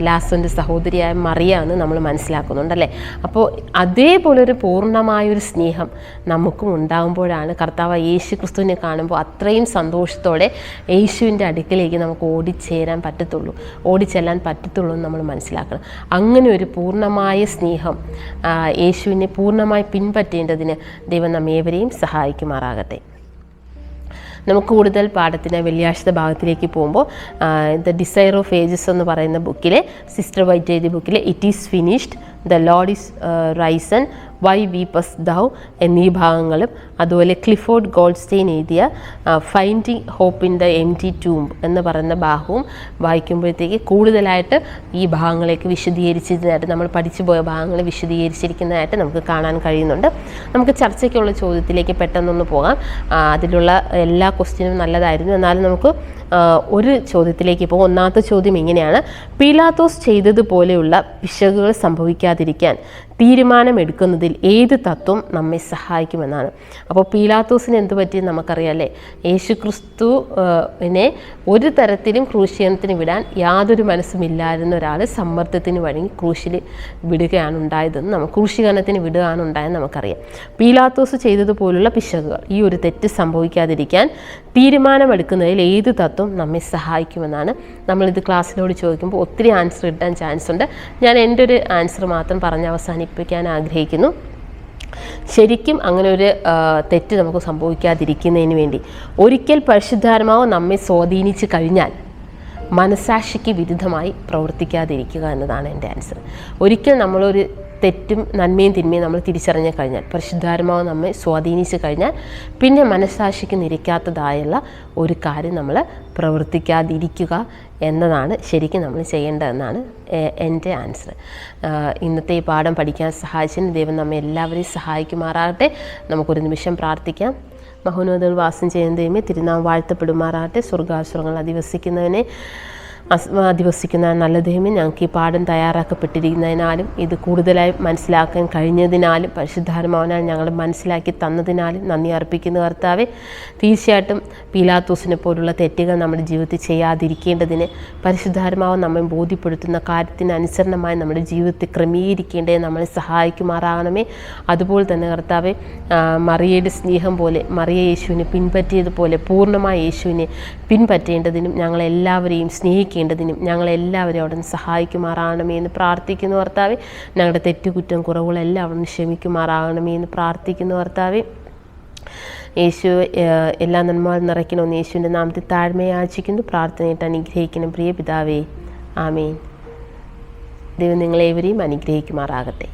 ലാസറിൻ്റെ സഹോദരിയായ മറിയ എന്ന് നമ്മൾ മനസ്സിലാക്കുന്നുണ്ടല്ലേ. അപ്പോൾ അതേപോലൊരു പൂർണ്ണമായൊരു സ്നേഹം നമുക്കും ഉണ്ടാകുമ്പോഴാണ് കർത്താവ് യേശു ക്രിസ്തുവിനെ കാണുമ്പോൾ അത്രയും സന്തോഷത്തോടെ യേശുവിൻ്റെ അടുക്കിലേക്ക് നമുക്ക് ഓടിച്ചെല്ലാൻ പറ്റത്തുള്ളൂ എന്ന് നമ്മൾ മനസ്സിലാക്കണം. അങ്ങനെ ഒരു പൂർണ്ണമായ സ്നേഹം യേശുവിനെ പൂർണ്ണമായി പിൻപറ്റേണ്ടതിന് ദൈവം നമ്മേവരെയും സഹായിക്കുമാറാകട്ടെ. നമുക്ക് കൂടുതൽ പാഠത്തിന് വെള്ളിയാഴ്ചത്തെ ഭാഗത്തിലേക്ക് പോകുമ്പോൾ ദ ഡിസയർ ഓഫ് ഏജസ് എന്ന് പറയുന്ന ബുക്കിലെ സിസ്റ്റർ വൈറ്റ് എഴുതിയ ബുക്കിലെ it is finished, the lord is risen, why weepest thou എന്നീ ഭാഗങ്ങളും അതുപോലെ ക്ലിഫോർഡ് ഗോൾഡ്സ്റ്റെയിൻ എഴുതിയ finding hope in the empty tomb എന്ന് പറയുന്ന ഭാഗവും വായിക്കുമ്പോഴത്തേക്ക് കൂടുതലായിട്ട് ഈ ഭാഗങ്ങളേക്ക് വിശദീകരിച്ചതായിട്ട് നമ്മൾ പഠിച്ചു പോയ ഭാഗങ്ങൾ വിശദീകരിച്ചിരിക്കുന്നതായിട്ട് നമുക്ക് കാണാൻ കഴിയുന്നുണ്ട്. നമുക്ക് ചർച്ചയ്ക്കുള്ള ചോദ്യത്തിലേക്ക് പെട്ടെന്നൊന്ന് പോകാം. അതിലുള്ള എല്ലാ ക്വസ്റ്റ്യനും നല്ലതായിരുന്നു, എന്നാലും നമുക്ക് ഒരു ചോദ്യത്തിലേക്ക് പോകും. ഒന്നാമത്തെ ചോദ്യം ഇങ്ങനെയാണ്: പീലാത്തോസ് ചെയ്തതുപോലെയുള്ള പിശകുകൾ സംഭവിക്കാതിരിക്കാൻ തീരുമാനമെടുക്കുന്നതിൽ ഏത് തത്വം നമ്മെ സഹായിക്കുമെന്നാണ്. അപ്പോൾ പീലാത്തോസിന് എന്ത് പറ്റിയെന്ന് നമുക്കറിയാമല്ലേ. യേശു ക്രിസ്തുവിനെ ഒരു തരത്തിലും ക്രൂശീകരണത്തിന് വിടാൻ യാതൊരു മനസ്സുമില്ലായിരുന്ന ഒരാൾ സമ്മർദ്ദത്തിന് വഴങ്ങി ക്രൂശിൽ വിടുകയാണ് ഉണ്ടായതെന്ന് ക്രൂശീകരണത്തിന് വിടുകയാണ് ഉണ്ടായെന്ന് നമുക്കറിയാം. പീലാത്തോസ് ചെയ്തതുപോലുള്ള പിശകുകൾ, ഈ ഒരു തെറ്റ് സംഭവിക്കാതിരിക്കാൻ തീരുമാനമെടുക്കുന്നതിൽ ഏത് തത്വം നമ്മെ സഹായിക്കുമെന്നാണ്. നമ്മളിത് ക്ലാസ്സിലോട് ചോദിക്കുമ്പോൾ ഒത്തിരി ആൻസർ കിട്ടാൻ ചാൻസ് ഉണ്ട്. ഞാൻ എൻ്റെ ഒരു ആൻസർ മാത്രം പറഞ്ഞ് അവസാനിപ്പിക്കാൻ ആഗ്രഹിക്കുന്നു. ശരിക്കും അങ്ങനെ ഒരു തെറ്റ് നമുക്ക് സംഭവിക്കാതിരിക്കുന്നതിന് വേണ്ടി ഒരിക്കൽ പരിശുദ്ധാത്മാവ് നമ്മെ സ്വാധീനിച്ച് കഴിഞ്ഞാൽ മനസാക്ഷിക്ക് വിരുദ്ധമായി പ്രവർത്തിക്കാതിരിക്കുക എന്നതാണ് എൻ്റെ ആൻസർ. ഒരിക്കൽ നമ്മളൊരു തെറ്റും നന്മയും തിന്മയും നമ്മൾ തിരിച്ചറിഞ്ഞു കഴിഞ്ഞാൽ, പരിശുദ്ധാത്മാവ് നമ്മെ സ്വാധീനിച്ച് കഴിഞ്ഞാൽ പിന്നെ മനസാക്ഷിക്ക് നിരക്കാത്തതായുള്ള ഒരു കാര്യം നമ്മൾ പ്രവർത്തിക്കാതിരിക്കുക എന്നതാണ് ശരിക്കും നമ്മൾ ചെയ്യേണ്ടതെന്നാണ് എൻ്റെ ആൻസർ. ഇന്നത്തെ ഈ പാഠം പഠിക്കാൻ സഹായിച്ചതിന് ദൈവം നമ്മെ എല്ലാവരെയും സഹായിക്കുമാറാകട്ടെ. നമുക്കൊരു നിമിഷം പ്രാർത്ഥിക്കാം. മഹോന്നതകൾ വാസം ചെയ്യുന്ന ദൈവമേ, തിരുനാമം വാഴ്ത്തപ്പെടുമാറാകട്ടെ. സ്വർഗ്ഗാസുരങ്ങൾ അധിവസിക്കുന്നവനെ അധിവസിക്കുന്ന നല്ല ദൈവമേ, ഞങ്ങൾക്ക് ഈ പാഠം തയ്യാറാക്കപ്പെട്ടിരിക്കുന്നതിനാലും ഇത് കൂടുതലായി മനസ്സിലാക്കാൻ കഴിഞ്ഞതിനാലും പരിശുദ്ധാത്മാവിനാൽ ഞങ്ങൾ മനസ്സിലാക്കി തന്നതിനാലും നന്ദി അർപ്പിക്കുന്ന കർത്താവേ. തീർച്ചയായിട്ടും പീലാത്തോസിനെ പോലുള്ള തെറ്റുകൾ നമ്മുടെ ജീവിതത്തിൽ ചെയ്യാതിരിക്കേണ്ടതിന് പരിശുദ്ധാത്മാവ് നമ്മെ ബോധ്യപ്പെടുത്തുന്ന കാര്യത്തിന് അനുസരണമായി നമ്മുടെ ജീവിതത്തിൽ ക്രമീകരിക്കേണ്ടത് നമ്മളെ സഹായിക്കുമാറാകണമേ. അതുപോലെ തന്നെ കർത്താവേ, മറിയയുടെ സ്നേഹം പോലെ മറിയ യേശുവിനെ പിൻപറ്റിയതുപോലെ പൂർണ്ണമായ യേശുവിനെ പിൻപറ്റേണ്ടതിനും ഞങ്ങളെല്ലാവരെയും സ്നേഹിക്കേണ്ടതിനും ഞങ്ങളെല്ലാവരും അവിടെ നിന്ന് സഹായിക്കുമാറാകണമേ എന്ന് പ്രാർത്ഥിക്കുന്നു കർത്താവേ. ഞങ്ങളുടെ തെറ്റുകുറ്റം കുറവുകളെല്ലാം അവിടെ നിന്ന് ക്ഷമിക്കുമാറാകണമേ എന്ന് പ്രാർത്ഥിക്കുന്നു കർത്താവേ. യേശു എല്ലാ നന്മകളും നിറയ്ക്കണമെന്ന് യേശുവിൻ്റെ നാമത്തിൽ താഴ്മയെ യാചിക്കുന്നു. പ്രാർത്ഥനയായിട്ട് അനുഗ്രഹിക്കണം പ്രിയ പിതാവേ. ആമേൻ. ദൈവം നിങ്ങളേവരെയും അനുഗ്രഹിക്കുമാറാകട്ടെ.